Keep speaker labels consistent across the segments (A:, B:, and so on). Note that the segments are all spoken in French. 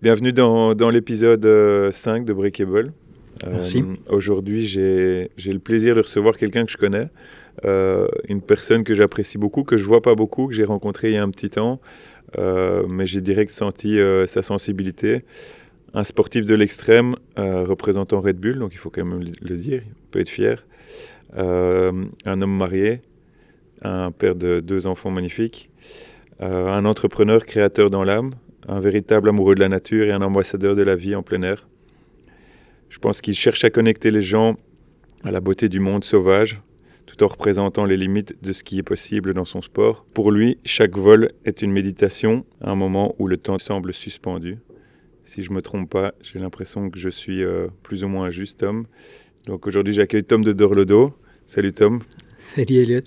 A: Bienvenue dans l'épisode 5 de Breakable.
B: Merci.
A: Aujourd'hui, j'ai le plaisir de recevoir quelqu'un que je connais, une personne que j'apprécie beaucoup, que je vois pas beaucoup, que j'ai rencontré il y a un petit temps, mais j'ai direct senti sa sensibilité. Un sportif de l'extrême, représentant Red Bull, donc il faut quand même le dire, il peut être fier. Un homme marié, un père de 2 enfants magnifiques, un entrepreneur créateur dans l'âme, un véritable amoureux de la nature et un ambassadeur de la vie en plein air. Je pense qu'il cherche à connecter les gens à la beauté du monde sauvage, tout en représentant les limites de ce qui est possible dans son sport. Pour lui, chaque vol est une méditation, un moment où le temps semble suspendu. Si je ne me trompe pas, j'ai l'impression que je suis plus ou moins un juste Tom. Donc aujourd'hui, j'accueille Tom de Dorlodo. Salut Tom.
B: Salut Elliot,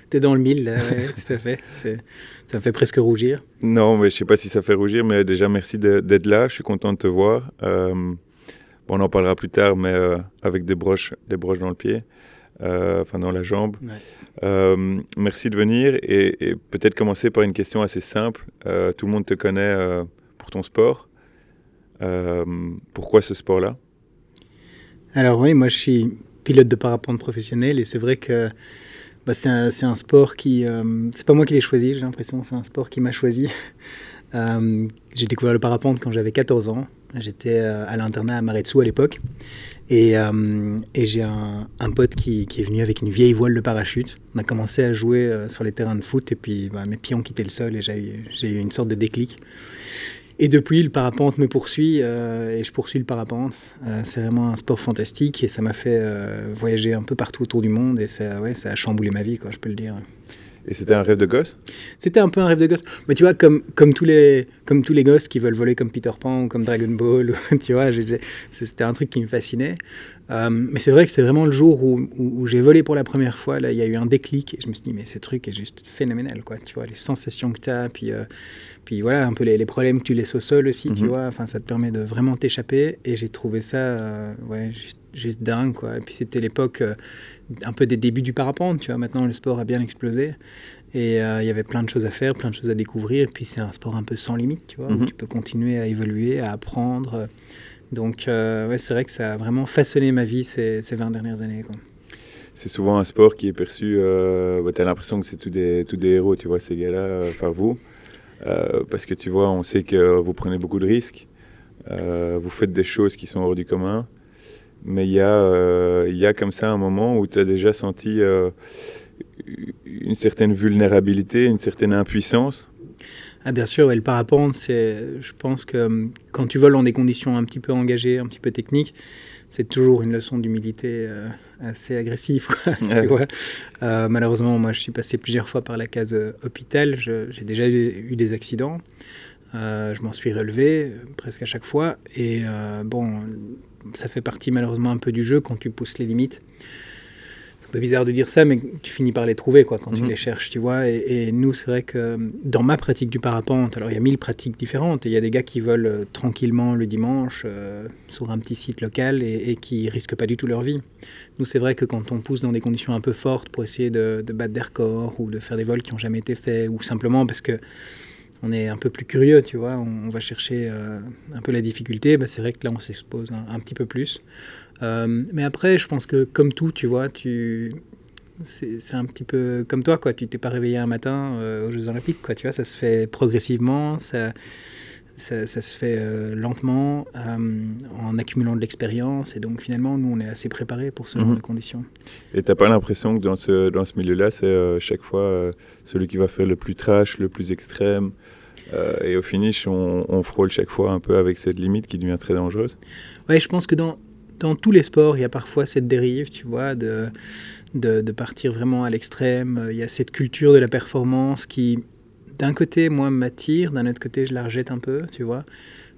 B: t'es dans le mille là, ouais, tout à fait. Ça me fait presque rougir.
A: Non, mais je ne sais pas si ça fait rougir, mais déjà merci d'être là. Je suis content de te voir. On en parlera plus tard, mais avec des broches dans le pied, dans la jambe. Ouais. Merci de venir et peut-être commencer par une question assez simple. Tout le monde te connaît pour ton sport. Pourquoi ce sport-là ?
B: Alors oui, moi je suis pilote de parapente professionnel et c'est vrai que c'est un sport qui... c'est pas moi qui l'ai choisi, j'ai l'impression, c'est un sport qui m'a choisi. J'ai découvert le parapente quand j'avais 14 ans. J'étais à l'internat à Maretsu à l'époque. Et j'ai un pote qui est venu avec une vieille voile de parachute. On a commencé à jouer sur les terrains de foot et puis mes pieds ont quitté le sol et j'ai eu une sorte de déclic. Et depuis, le parapente me poursuit et je poursuis le parapente. C'est vraiment un sport fantastique et ça m'a fait voyager un peu partout autour du monde et ça a chamboulé ma vie, quoi, je peux le dire.
A: Et c'était un rêve de gosse ?
B: C'était un peu un rêve de gosse. Mais tu vois, comme tous les gosses qui veulent voler comme Peter Pan ou comme Dragon Ball, tu vois, c'était un truc qui me fascinait. Mais c'est vrai que c'est vraiment le jour où j'ai volé pour la première fois. Là, il y a eu un déclic et je me suis dit, mais ce truc est juste phénoménal, quoi. Tu vois, les sensations que tu as, puis voilà, un peu les problèmes que tu laisses au sol aussi, tu vois. Enfin, ça te permet de vraiment t'échapper. Et j'ai trouvé ça, juste dingue, quoi. Et puis c'était l'époque un peu des débuts du parapente, tu vois. Maintenant, le sport a bien explosé. Et il y avait plein de choses à faire, plein de choses à découvrir. Et puis c'est un sport un peu sans limite, tu vois, où tu peux continuer à évoluer, à apprendre. Donc c'est vrai que ça a vraiment façonné ma vie ces 20 dernières années, quoi.
A: C'est souvent un sport qui est perçu, tu as l'impression que c'est tous des héros, tu vois, ces gars-là, par vous. Parce que tu vois, on sait que vous prenez beaucoup de risques, vous faites des choses qui sont hors du commun. Mais il y a comme ça un moment où tu as déjà senti une certaine vulnérabilité, une certaine impuissance.
B: Ah bien sûr, et le parapente, je pense que quand tu voles dans des conditions un petit peu engagées, un petit peu techniques, c'est toujours une leçon d'humilité assez agressive, quoi, tu vois. Malheureusement, moi, je suis passé plusieurs fois par la case hôpital. J'ai déjà eu des accidents. Je m'en suis relevé presque à chaque fois. Et ça fait partie malheureusement un peu du jeu quand tu pousses les limites. C'est un peu bizarre de dire ça, mais tu finis par les trouver, quoi, quand tu les cherches, tu vois. Et nous, c'est vrai que dans ma pratique du parapente, alors il y a 1000 pratiques différentes. Il y a des gars qui volent tranquillement le dimanche sur un petit site local et qui risquent pas du tout leur vie. Nous, c'est vrai que quand on pousse dans des conditions un peu fortes pour essayer de battre des records ou de faire des vols qui n'ont jamais été faits, ou simplement parce que on est un peu plus curieux, tu vois, on va chercher un peu la difficulté, c'est vrai que là on s'expose un petit peu plus. Mais après, je pense que comme tout, tu vois, c'est un petit peu comme toi, quoi. Tu t'es pas réveillé un matin aux Jeux Olympiques, quoi. Tu vois, ça se fait progressivement, ça se fait lentement, en accumulant de l'expérience. Et donc finalement, nous, on est assez préparés pour ce genre de conditions.
A: Et t'as pas l'impression que dans ce milieu-là, c'est chaque fois celui qui va faire le plus trash, le plus extrême, et au finish, on frôle chaque fois un peu avec cette limite qui devient très dangereuse.
B: Ouais, je pense que dans tous les sports, il y a parfois cette dérive, tu vois, de partir vraiment à l'extrême. Il y a cette culture de la performance qui, d'un côté, moi, m'attire, d'un autre côté, je la rejette un peu, tu vois.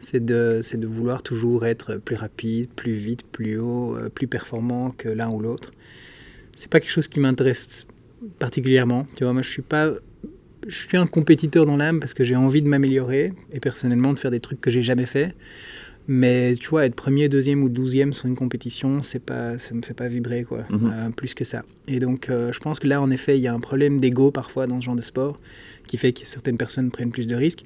B: C'est de vouloir toujours être plus rapide, plus vite, plus haut, plus performant que l'un ou l'autre. C'est pas quelque chose qui m'intéresse particulièrement, tu vois. Moi, je suis un compétiteur dans l'âme parce que j'ai envie de m'améliorer et personnellement de faire des trucs que j'ai jamais fait. Mais tu vois, être premier, deuxième ou 12e sur une compétition, ça me fait pas vibrer, quoi, plus que ça. Et donc, je pense que là, en effet, il y a un problème d'ego parfois dans ce genre de sport qui fait que certaines personnes prennent plus de risques.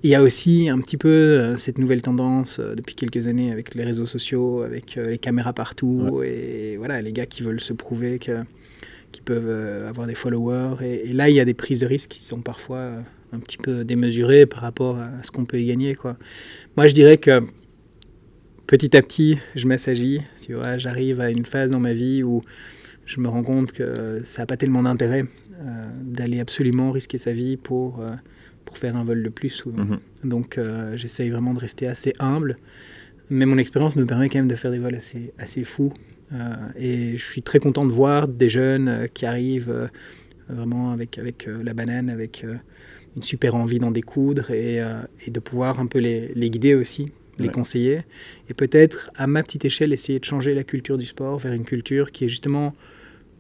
B: Il y a aussi un petit peu cette nouvelle tendance depuis quelques années avec les réseaux sociaux, avec les caméras partout, et voilà, les gars qui veulent se prouver qui peuvent avoir des followers. Et là, il y a des prises de risques qui sont parfois un petit peu démesurées par rapport à ce qu'on peut y gagner, quoi. Moi, je dirais que petit à petit, je m'assagis. Tu vois, j'arrive à une phase dans ma vie où je me rends compte que ça n'a pas tellement d'intérêt d'aller absolument risquer sa vie pour faire un vol de plus. Donc, j'essaye vraiment de rester assez humble. Mais mon expérience me permet quand même de faire des vols assez fous. Et je suis très content de voir des jeunes qui arrivent vraiment avec la banane, avec une super envie d'en découdre et de pouvoir un peu les guider aussi, les conseiller. Et peut-être, à ma petite échelle, essayer de changer la culture du sport vers une culture qui est justement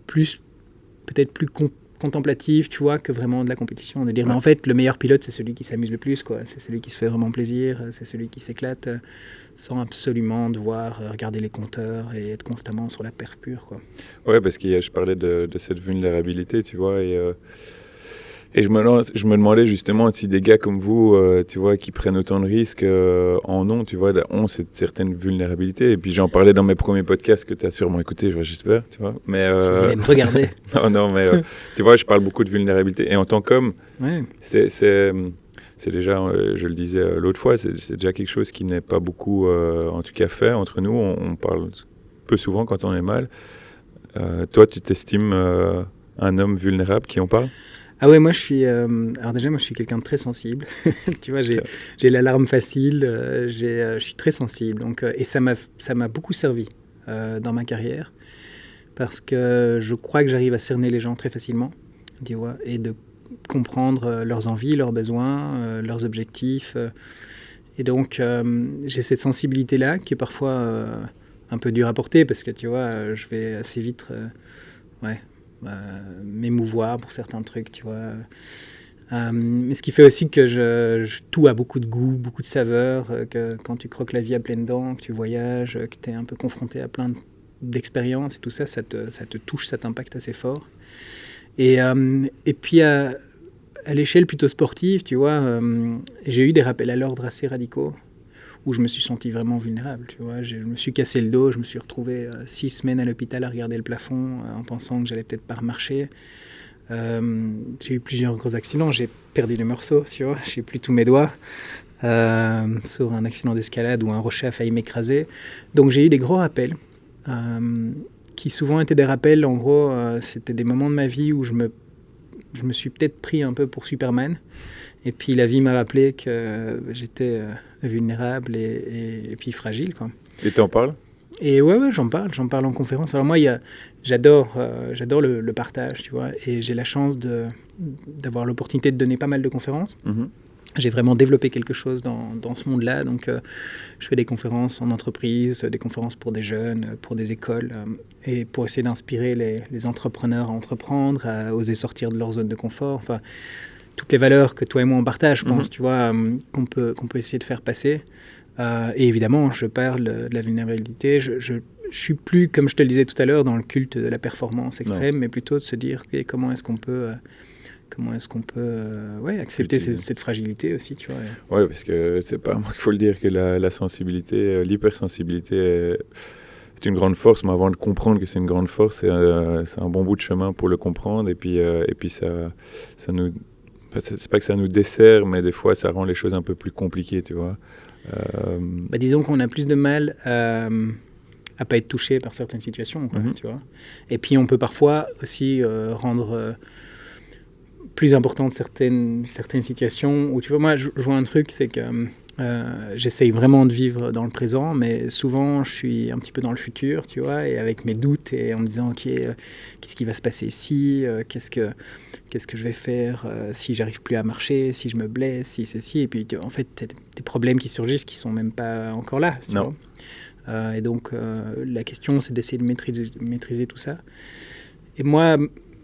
B: peut-être plus contemplative, tu vois, que vraiment de la compétition. De dire, mais en fait, le meilleur pilote, c'est celui qui s'amuse le plus, quoi. C'est celui qui se fait vraiment plaisir, c'est celui qui s'éclate, sans absolument devoir regarder les compteurs et être constamment sur la perf pure, quoi.
A: Ouais, parce que je parlais de cette vulnérabilité, tu vois, et je me demandais justement si des gars comme vous, tu vois, qui prennent autant de risques en ont, tu vois, ont cette certaine vulnérabilité. Et puis j'en parlais dans mes premiers podcasts que tu as sûrement écouté, j'espère, tu vois. Mais
B: vous allez me regarder.
A: non, mais tu vois, je parle beaucoup de vulnérabilité. Et en tant qu'homme, c'est déjà, je le disais l'autre fois, c'est déjà quelque chose qui n'est pas beaucoup, en tout cas, fait entre nous. On parle peu souvent quand on est mal. Toi, tu t'estimes un homme vulnérable qui en parle ?
B: Ah ouais, moi je suis quelqu'un de très sensible. Tu vois, j'ai l'alarme facile, je suis très sensible. Donc, et ça m'a beaucoup servi dans ma carrière parce que je crois que j'arrive à cerner les gens très facilement, tu vois, et de comprendre leurs envies, leurs besoins, leurs objectifs. Et donc, j'ai cette sensibilité-là qui est parfois un peu dure à porter parce que, tu vois, je vais assez vite... m'émouvoir pour certains trucs, tu vois. Mais ce qui fait aussi que tout a beaucoup de goût, beaucoup de saveur, que quand tu croques la vie à pleines dents, que tu voyages, que tu es un peu confronté à plein d'expériences et tout ça, ça te touche, ça t'impacte assez fort. Et puis à l'échelle plutôt sportive, tu vois, j'ai eu des rappels à l'ordre assez radicaux où je me suis senti vraiment vulnérable, tu vois. Je me suis cassé le dos, je me suis retrouvé 6 semaines à l'hôpital à regarder le plafond en pensant que j'allais peut-être pas remarcher. J'ai eu plusieurs gros accidents, j'ai perdu des morceaux, tu vois, j'ai plus tous mes doigts sur un accident d'escalade où un rocher a failli m'écraser. Donc j'ai eu des gros rappels qui souvent étaient des rappels, en gros, c'était des moments de ma vie où je me suis peut-être pris un peu pour Superman. Et puis la vie m'a rappelé que j'étais vulnérable et puis fragile, quoi.
A: Et tu en parles ?
B: Et ouais, j'en parle en conférence. Alors moi, j'adore le partage, tu vois, et j'ai la chance d'avoir l'opportunité de donner pas mal de conférences. J'ai vraiment développé quelque chose dans ce monde-là, donc je fais des conférences en entreprise, des conférences pour des jeunes, pour des écoles, et pour essayer d'inspirer les entrepreneurs à entreprendre, à oser sortir de leur zone de confort, enfin, toutes les valeurs que toi et moi on partage, je pense, tu vois, qu'on peut essayer de faire passer. Et évidemment, je parle de la vulnérabilité. Je suis plus, comme je te le disais tout à l'heure, dans le culte de la performance extrême, mais plutôt de se dire comment est-ce qu'on peut accepter cette fragilité aussi, tu vois.
A: Ouais, parce que c'est pas moi qu'il faut le dire que la sensibilité, l'hypersensibilité est une grande force, mais avant de comprendre que c'est une grande force, c'est un bon bout de chemin pour le comprendre, et puis ça nous... C'est pas que ça nous dessert, mais des fois, ça rend les choses un peu plus compliquées, tu vois.
B: Disons qu'on a plus de mal à pas être touché par certaines situations, quoi, tu vois. Et puis, on peut parfois aussi rendre plus importantes certaines situations où, tu vois, moi, je vois un truc, c'est que j'essaye vraiment de vivre dans le présent, mais souvent, je suis un petit peu dans le futur, tu vois, et avec mes doutes, et en me disant, OK, qu'est-ce qui va se passer ici, qu'est-ce que je vais faire si j'arrive plus à marcher, si je me blesse, si ceci, et puis en fait t'as des problèmes qui surgissent qui sont même pas encore là, tu vois. Et donc la question c'est d'essayer de maîtriser tout ça. Et moi,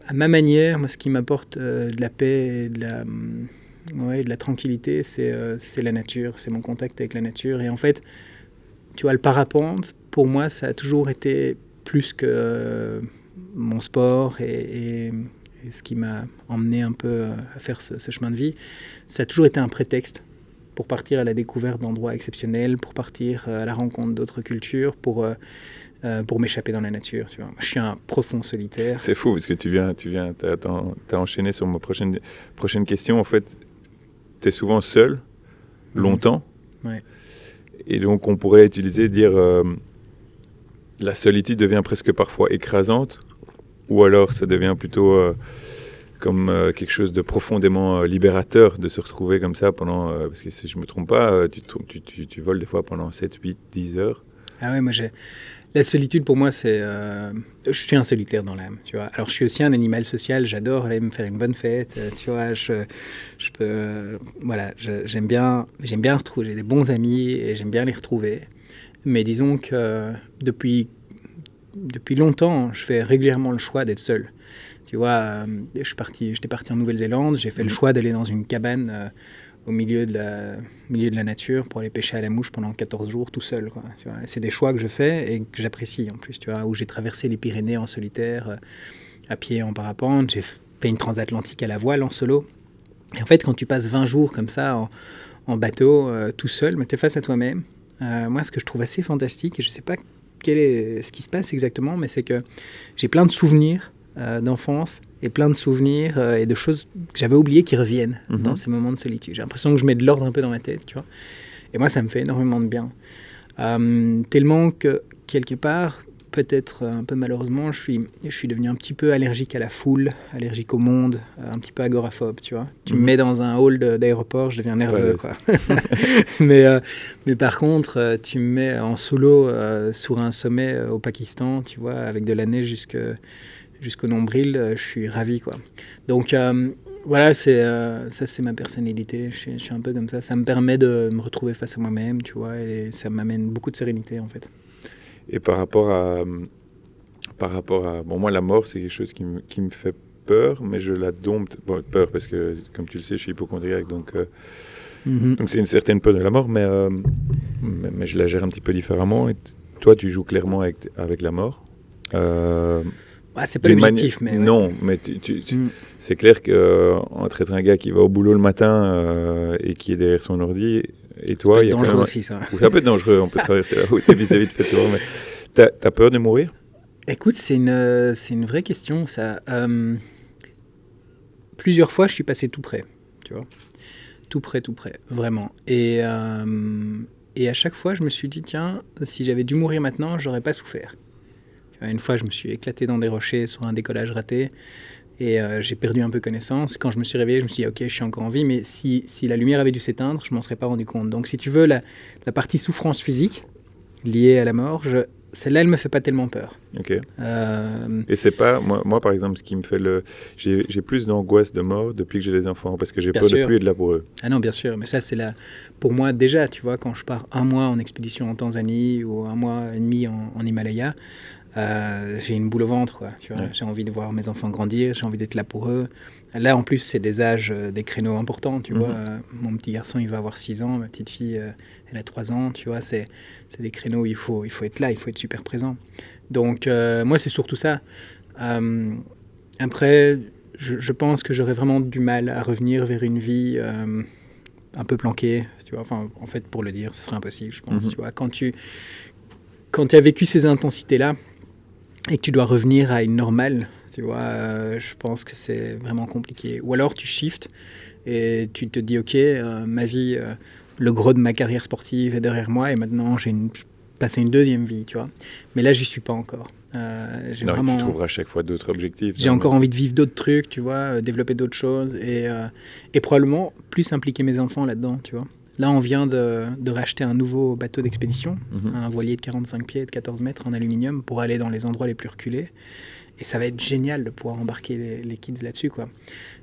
B: à ma manière, ce qui m'apporte de la paix et de la tranquillité, c'est la nature, c'est mon contact avec la nature. Et en fait, tu vois, le parapente, pour moi, ça a toujours été plus que mon sport et ce qui m'a emmené un peu à faire ce chemin de vie, ça a toujours été un prétexte pour partir à la découverte d'endroits exceptionnels, pour partir à la rencontre d'autres cultures, pour m'échapper dans la nature. Tu vois. Moi, je suis un profond solitaire.
A: C'est fou parce que t'as enchaîné sur ma prochaine question. En fait, t'es souvent seul, longtemps.
B: Ouais.
A: Et donc, on pourrait dire la solitude devient presque parfois écrasante, ou alors ça devient plutôt comme quelque chose de profondément libérateur de se retrouver comme ça pendant... parce que si je ne me trompe pas, tu voles des fois pendant 7, 8, 10 heures.
B: Ah ouais, la solitude pour moi, c'est... je suis un solitaire dans l'âme, tu vois. Alors je suis aussi un animal social, j'adore aller me faire une bonne fête, tu vois. Je peux... voilà, j'aime bien retrouver, j'ai des bons amis et j'aime bien les retrouver. Mais disons que depuis longtemps, je fais régulièrement le choix d'être seul. Tu vois, j'étais parti en Nouvelle-Zélande, j'ai fait le choix d'aller dans une cabane au milieu de la nature pour aller pêcher à la mouche pendant 14 jours tout seul. Quoi, tu vois. C'est des choix que je fais et que j'apprécie en plus, tu vois, où j'ai traversé les Pyrénées en solitaire, à pied, en parapente, j'ai fait une transatlantique à la voile en solo. Et en fait, quand tu passes 20 jours comme ça en bateau, tout seul, mais tu es face à toi-même, moi, ce que je trouve assez fantastique, et je ne sais pas quel est ce qui se passe exactement, mais c'est que j'ai plein de souvenirs d'enfance et plein de souvenirs et de choses que j'avais oubliées qui reviennent dans ces moments de solitude. J'ai l'impression que je mets de l'ordre un peu dans ma tête, tu vois. Et moi, ça me fait énormément de bien. Tellement que, quelque part, peut-être un peu malheureusement, je suis devenu un petit peu allergique à la foule, allergique au monde, un petit peu agoraphobe, tu vois. Tu me mets dans un hall d'aéroport, je deviens nerveux, quoi. mais par contre, tu me mets en solo sur un sommet au Pakistan, tu vois, avec de la neige jusqu'au nombril, je suis ravi, quoi. Donc voilà, ça c'est ma personnalité, je suis un peu comme ça. Ça me permet de me retrouver face à moi-même, tu vois, et ça m'amène beaucoup de sérénité, en fait.
A: Et par rapport à bon, moi, la mort, c'est quelque chose qui me fait peur, mais je la dompte. Bon, peur, parce que, comme tu le sais, je suis hypocondriaque, donc c'est une certaine peur de la mort, mais je la gère un petit peu différemment. Et toi, tu joues clairement avec la mort.
B: C'est pas l'objectif, mais... Ouais.
A: Non, mais c'est clair qu'entre être un gars qui va au boulot le matin et qui est derrière son ordi... Et toi,
B: ça peut être dangereux aussi, ça.
A: Oui, ça peut être dangereux, on peut traverser la route et vis-à-vis de fait. Mais t'as peur de mourir ?
B: Écoute, c'est une vraie question, ça. Plusieurs fois, je suis passé tout près, tu vois. Tout près, vraiment. Et à chaque fois, je me suis dit, tiens, si j'avais dû mourir maintenant, j'aurais pas souffert. Une fois, je me suis éclaté dans des rochers sur un décollage raté. Et j'ai perdu un peu connaissance. Quand je me suis réveillé, je me suis dit, ok, je suis encore en vie, mais si la lumière avait dû s'éteindre, je ne m'en serais pas rendu compte. Donc, si tu veux, la partie souffrance physique liée à la mort, celle-là, elle ne me fait pas tellement peur.
A: Ok. Et c'est pas... Moi, par exemple, ce qui me fait j'ai plus d'angoisse de mort depuis que j'ai des enfants, parce que j'ai peur de plus être là pour eux.
B: Ah non, bien sûr. Mais ça, c'est pour moi, déjà, tu vois, quand je pars un mois en expédition en Tanzanie ou un mois et demi en Himalaya, j'ai une boule au ventre, quoi, tu vois. Ouais. J'ai envie de voir mes enfants grandir, j'ai envie d'être là pour eux. Là, en plus, c'est des âges, des créneaux importants, tu vois. Mon petit garçon, il va avoir 6 ans, ma petite fille, elle a 3 ans, tu vois. C'est des créneaux où il faut être là, il faut être super présent. Donc, moi, c'est surtout ça. Après, je pense que j'aurais vraiment du mal à revenir vers une vie un peu planquée, tu vois. Enfin, en fait, pour le dire, ce serait impossible, je pense, tu vois. Quand tu as vécu ces intensités-là, et que tu dois revenir à une normale, tu vois, je pense que c'est vraiment compliqué. Ou alors tu shifts et tu te dis, ok, ma vie, le gros de ma carrière sportive est derrière moi et maintenant j'ai passé une deuxième vie, tu vois. Mais là, je n'y suis pas encore.
A: Tu trouveras à chaque fois d'autres objectifs.
B: J'ai encore envie de vivre d'autres trucs, tu vois, développer d'autres choses et probablement plus impliquer mes enfants là-dedans, tu vois. Là, on vient de racheter un nouveau bateau d'expédition, un voilier de 45 pieds et de 14 mètres en aluminium pour aller dans les endroits les plus reculés. Et ça va être génial de pouvoir embarquer les kids là-dessus, quoi.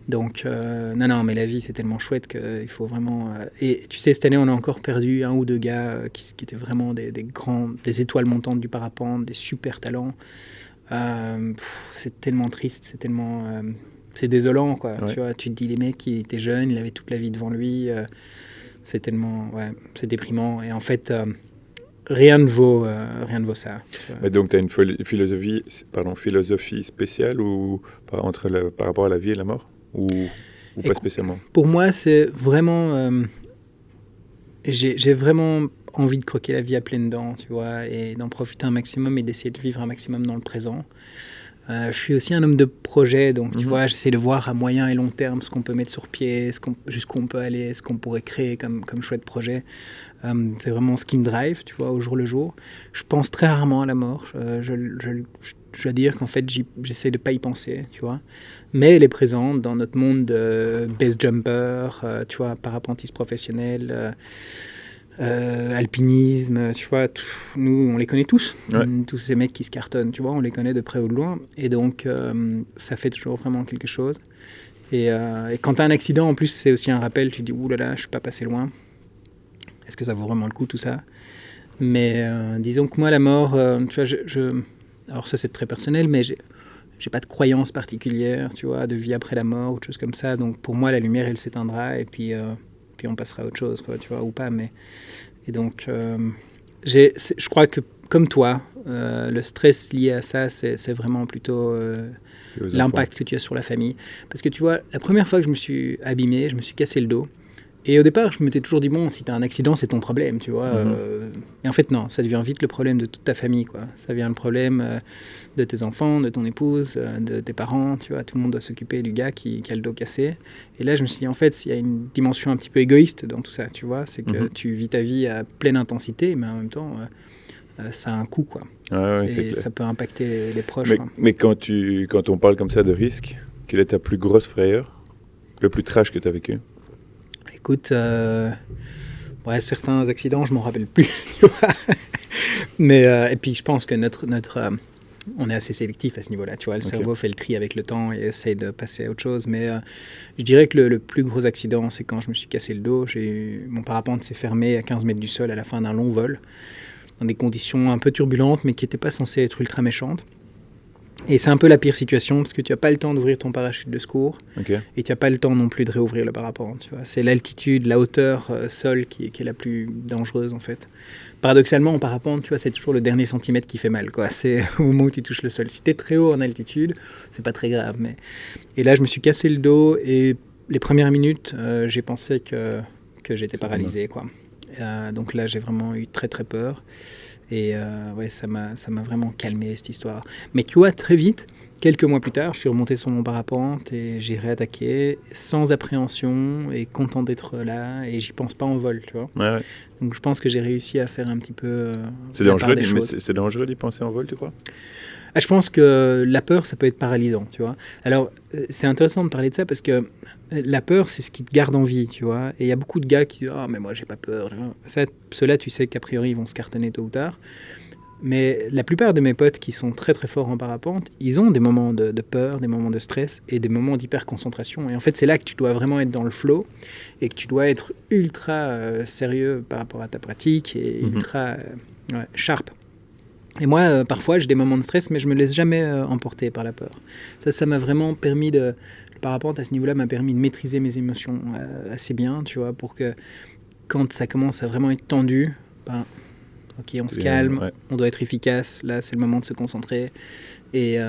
B: Donc, non, mais la vie, c'est tellement chouette qu'il faut vraiment... Et tu sais, cette année, on a encore perdu 1 ou 2 gars qui étaient vraiment des étoiles montantes du parapente, des super talents. C'est tellement triste, c'est tellement... c'est désolant, quoi. Ouais. Tu vois, tu te dis, les mecs, il était jeune, il avait toute la vie devant lui... c'est tellement, c'est déprimant. Et en fait, rien ne vaut ça.
A: Mais donc, tu as une philosophie spéciale par rapport à la vie et la mort ou pas spécialement ?
B: Pour moi, c'est vraiment... j'ai vraiment envie de croquer la vie à pleines dents, tu vois, et d'en profiter un maximum et d'essayer de vivre un maximum dans le présent. Je suis aussi un homme de projet, donc tu vois, j'essaie de voir à moyen et long terme ce qu'on peut mettre sur pied, jusqu'où on peut aller, ce qu'on pourrait créer comme chouette projet. C'est vraiment ce qui me drive, tu vois, au jour le jour. Je pense très rarement à la mort. Je dois dire qu'en fait, j'essaie de ne pas y penser, tu vois. Mais elle est présente dans notre monde de base jumper, tu vois, parapentiste professionnel, alpinisme, tu vois, nous on les connaît tous, tous ces mecs qui se cartonnent, tu vois, on les connaît de près ou de loin, et donc ça fait toujours vraiment quelque chose. Et quand tu as un accident, en plus, c'est aussi un rappel, tu te dis, ouh là là, je suis pas passé loin, est-ce que ça vaut vraiment le coup tout ça? Mais disons que moi, la mort, tu vois, alors ça c'est très personnel, mais j'ai pas de croyance particulière, tu vois, de vie après la mort ou de choses comme ça, donc pour moi la lumière elle s'éteindra et puis on passera à autre chose, quoi, tu vois, ou pas. Et donc, je crois que, comme toi, le stress lié à ça, c'est vraiment plutôt l'impact que tu as sur la famille. Parce que, tu vois, la première fois que je me suis abîmé, je me suis cassé le dos. Et au départ, je m'étais toujours dit, bon, si tu as un accident, c'est ton problème, tu vois. Et en fait, non, ça devient vite le problème de toute ta famille, quoi. Ça devient le problème de tes enfants, de ton épouse, de tes parents, tu vois. Tout le monde doit s'occuper du gars qui a le dos cassé. Et là, je me suis dit, en fait, il y a une dimension un petit peu égoïste dans tout ça, tu vois. C'est que tu vis ta vie à pleine intensité, mais en même temps, ça a un coût, quoi.
A: Ah ouais,
B: et ça peut impacter les proches,
A: mais quand on parle comme ça de risque, quelle est ta plus grosse frayeur? Le plus trash que tu as vécu?
B: Écoute, certains accidents, je m'en rappelle plus. Mais et puis je pense que on est assez sélectif à ce niveau-là. Tu vois, le cerveau fait le tri avec le temps et essaye de passer à autre chose. Mais je dirais que le plus gros accident, c'est quand je me suis cassé le dos. Mon parapente s'est fermé à 15 mètres du sol à la fin d'un long vol, dans des conditions un peu turbulentes, mais qui n'étaient pas censées être ultra méchantes. Et c'est un peu la pire situation parce que tu n'as pas le temps d'ouvrir ton parachute de secours et tu n'as pas le temps non plus de réouvrir le parapente. Tu vois. C'est l'altitude, la hauteur sol qui est la plus dangereuse en fait. Paradoxalement, en parapente, tu vois, c'est toujours le dernier centimètre qui fait mal, quoi. C'est au moment où tu touches le sol. Si tu es très haut en altitude, c'est pas très grave. Et là, je me suis cassé le dos et les premières minutes, j'ai pensé que j'étais paralysé, quoi. Donc là, j'ai vraiment eu très très peur. Et ça m'a vraiment calmé cette histoire. Mais tu vois, très vite, quelques mois plus tard, je suis remonté sur mon parapente et j'ai réattaqué sans appréhension et content d'être là. Et j'y pense pas en vol, tu vois.
A: Ouais.
B: Donc je pense que j'ai réussi à faire un petit peu.
A: C'est dangereux, mais c'est dangereux d'y penser en vol, tu crois?
B: Je pense que la peur, ça peut être paralysant, tu vois. Alors, c'est intéressant de parler de ça parce que la peur, c'est ce qui te garde en vie, tu vois. Et il y a beaucoup de gars qui disent « Ah, mais moi, j'ai pas peur. » Ceux-là, tu sais qu'a priori, ils vont se cartonner tôt ou tard. Mais la plupart de mes potes qui sont très, très forts en parapente, ils ont des moments de peur, des moments de stress et des moments d'hyper-concentration. Et en fait, c'est là que tu dois vraiment être dans le flow et que tu dois être ultra sérieux par rapport à ta pratique et ultra sharp. Et moi, parfois, j'ai des moments de stress, mais je me laisse jamais emporter par la peur. Ça m'a vraiment permis le parapente à ce niveau-là m'a permis de maîtriser mes émotions assez bien, tu vois, pour que quand ça commence à vraiment être tendu, ok, on se calme, on doit être efficace. Là, c'est le moment de se concentrer. Et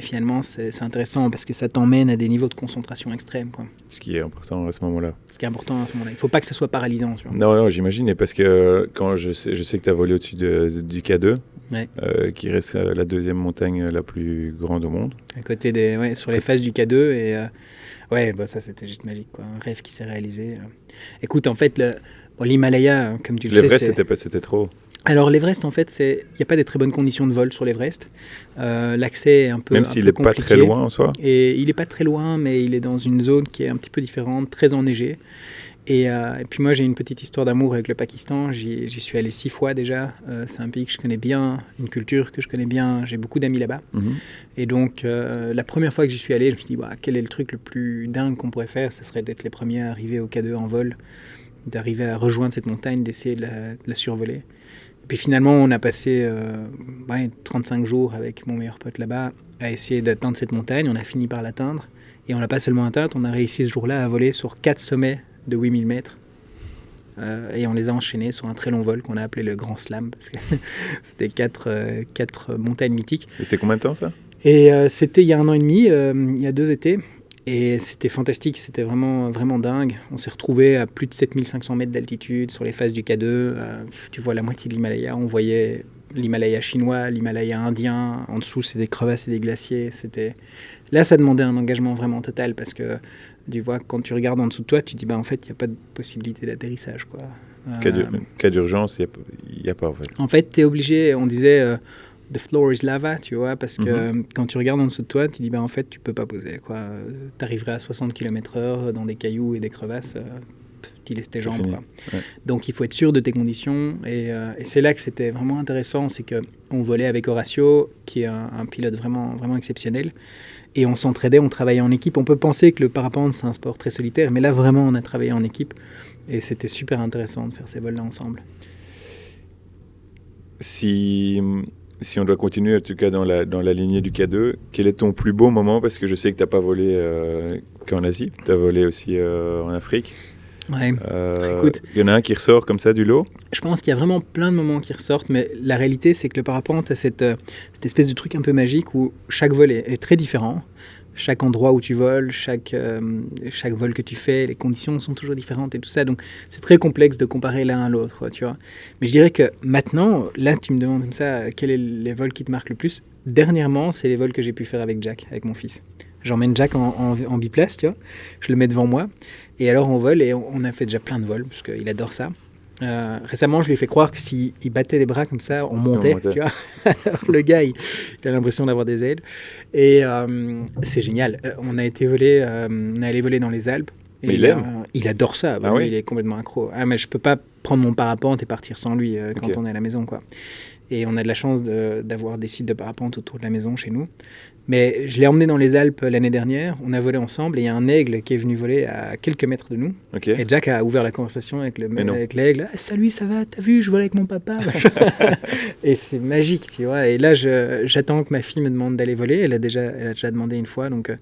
B: finalement, c'est intéressant parce que ça t'emmène à des niveaux de concentration extrêmes, quoi.
A: Ce qui est important à ce moment-là.
B: Il ne faut pas que ça soit paralysant. Tu vois.
A: Non, j'imagine. Et parce que quand je sais que tu as volé au-dessus du K2, qui reste la deuxième montagne la plus grande au monde.
B: À côté sur les faces du K2. Et ça, c'était juste magique, quoi. Un rêve qui s'est réalisé. Écoute, en fait, l'Himalaya, comme tu le sais...
A: L'Everest, c'était trop...
B: Alors l'Everest, en fait, il n'y a pas des très bonnes conditions de vol sur l'Everest. L'accès est un peu compliqué.
A: Même s'il n'est pas très loin en soi.
B: Et il n'est pas très loin, mais il est dans une zone qui est un petit peu différente, très enneigée. Et puis moi, j'ai une petite histoire d'amour avec le Pakistan. J'y suis allé 6 fois déjà. C'est un pays que je connais bien, une culture que je connais bien. J'ai beaucoup d'amis là-bas. Et donc, la première fois que j'y suis allé, je me suis dit, quel est le truc le plus dingue qu'on pourrait faire? Ce serait d'être les premiers à arriver au K2 en vol, d'arriver à rejoindre cette montagne, d'essayer de la survoler. Et puis finalement, on a passé 35 jours avec mon meilleur pote là-bas à essayer d'atteindre cette montagne. On a fini par l'atteindre. Et on l'a pas seulement atteinte, on a réussi ce jour-là à voler sur 4 sommets de 8000 mètres. Et on les a enchaînés sur un très long vol qu'on a appelé le Grand Slam, parce que c'était 4 montagnes mythiques.
A: Et c'était combien de temps ça?
B: Et c'était il y a 1 an et demi, il y a 2 étés. Et c'était fantastique, c'était vraiment, vraiment dingue. On s'est retrouvés à plus de 7500 mètres d'altitude sur les faces du K2. Tu vois la moitié de l'Himalaya. On voyait l'Himalaya chinois, l'Himalaya indien. En dessous, c'est des crevasses et des glaciers. Là, ça demandait un engagement vraiment total parce que tu vois, quand tu regardes en dessous de toi, tu te dis en fait, il n'y a pas de possibilité d'atterrissage, quoi.
A: Cas d'urgence, il n'y a pas en fait.
B: En fait, tu es obligé, on disait the floor is lava, tu vois, parce que quand tu regardes en dessous de toi, tu dis en fait, tu peux pas poser, quoi. Tu arriverais à 60 km/h dans des cailloux et des crevasses, tu laisses tes jambes, quoi. Ouais. Donc il faut être sûr de tes conditions, et c'est là que c'était vraiment intéressant, c'est qu'on volait avec Horacio, qui est un pilote vraiment, vraiment exceptionnel, et on s'entraidait, on travaillait en équipe. On peut penser que le parapente, c'est un sport très solitaire, mais là, vraiment, on a travaillé en équipe. Et c'était super intéressant de faire ces vols-là ensemble.
A: Si on doit continuer, en tout cas dans la lignée du K2, quel est ton plus beau moment? Parce que je sais que tu n'as pas volé qu'en Asie, tu as volé aussi en Afrique.
B: Ouais, écoute.
A: Il y en a un qui ressort comme ça du lot?
B: Je pense qu'il y a vraiment plein de moments qui ressortent, mais la réalité, c'est que le parapente a cette espèce de truc un peu magique où chaque vol est très différent. Chaque endroit où tu voles, chaque vol que tu fais, les conditions sont toujours différentes et tout ça. Donc, c'est très complexe de comparer l'un à l'autre, tu vois. Mais je dirais que maintenant, là, tu me demandes comme ça, quels sont les vols qui te marquent le plus? Dernièrement, c'est les vols que j'ai pu faire avec Jack, avec mon fils. J'emmène Jack en biplace, tu vois. Je le mets devant moi. Et alors, on vole et on a fait déjà plein de vols, parce qu'il adore ça. Récemment, je lui ai fait croire que s'il battait les bras comme ça, on montait. Tu vois. Alors, le gars, il a l'impression d'avoir des ailes. Et c'est génial. On allé voler dans les Alpes.
A: Mais
B: il adore ça.
A: Ah oui?
B: Il est complètement accro. Mais je peux pas prendre mon parapente et partir sans lui quand on est à la maison, quoi. Et on a de la chance d'avoir des sites de parapente autour de la maison chez nous. Mais je l'ai emmené dans les Alpes l'année dernière, on a volé ensemble et il y a un aigle qui est venu voler à quelques mètres de nous. Et Jack a ouvert la conversation avec l'aigle. Ah, salut, ça va? T'as vu, je vole avec mon papa. Et c'est magique, tu vois. Et là, j'attends que ma fille me demande d'aller voler. Elle a déjà demandé une fois, donc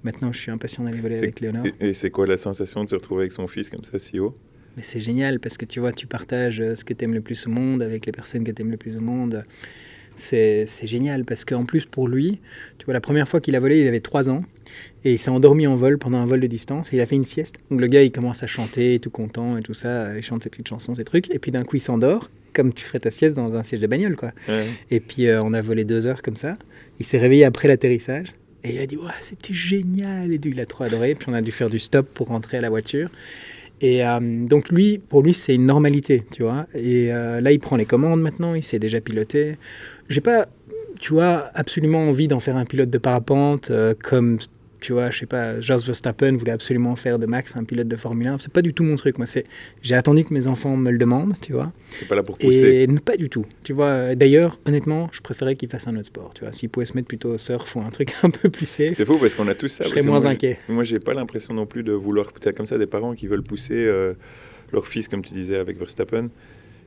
B: maintenant je suis impatient d'aller voler avec Léonard.
A: Et c'est quoi la sensation de se retrouver avec son fils comme ça, si haut?
B: Mais c'est génial parce que tu vois, tu partages ce que tu aimes le plus au monde avec les personnes que tu aimes le plus au monde. C'est génial parce qu'en plus pour lui, tu vois, la première fois qu'il a volé, il avait 3 ans et il s'est endormi en vol pendant un vol de distance et il a fait une sieste. Donc le gars, il commence à chanter, tout content et tout ça, il chante ses petites chansons, ses trucs, et puis d'un coup il s'endort comme tu ferais ta sieste dans un siège de bagnole, quoi. Ouais. Et puis on a volé 2 heures comme ça. Il s'est réveillé après l'atterrissage et il a dit ouais, c'était génial, et il a trop adoré. Puis on a dû faire du stop pour rentrer à la voiture. Et donc pour lui, c'est une normalité, tu vois. Et là, il prend les commandes maintenant, il sait déjà piloter. J'ai pas, tu vois, absolument envie d'en faire un pilote de parapente comme, tu vois, je sais pas, Jos Verstappen voulait absolument faire de Max un pilote de Formule 1. C'est pas du tout mon truc. Moi, j'ai attendu que mes enfants me le demandent, tu vois.
A: C'est pas là pour pousser.
B: Et pas du tout, tu vois. D'ailleurs, honnêtement, je préférais qu'il fasse un autre sport, tu vois. S'il pouvait se mettre plutôt au surf ou un truc un peu plus safe.
A: C'est fou parce qu'on a tous ça.
B: Je serais moins inquiet.
A: Moi, j'ai pas l'impression non plus de vouloir, peut-être comme ça, des parents qui veulent pousser leur fils, comme tu disais, avec Verstappen,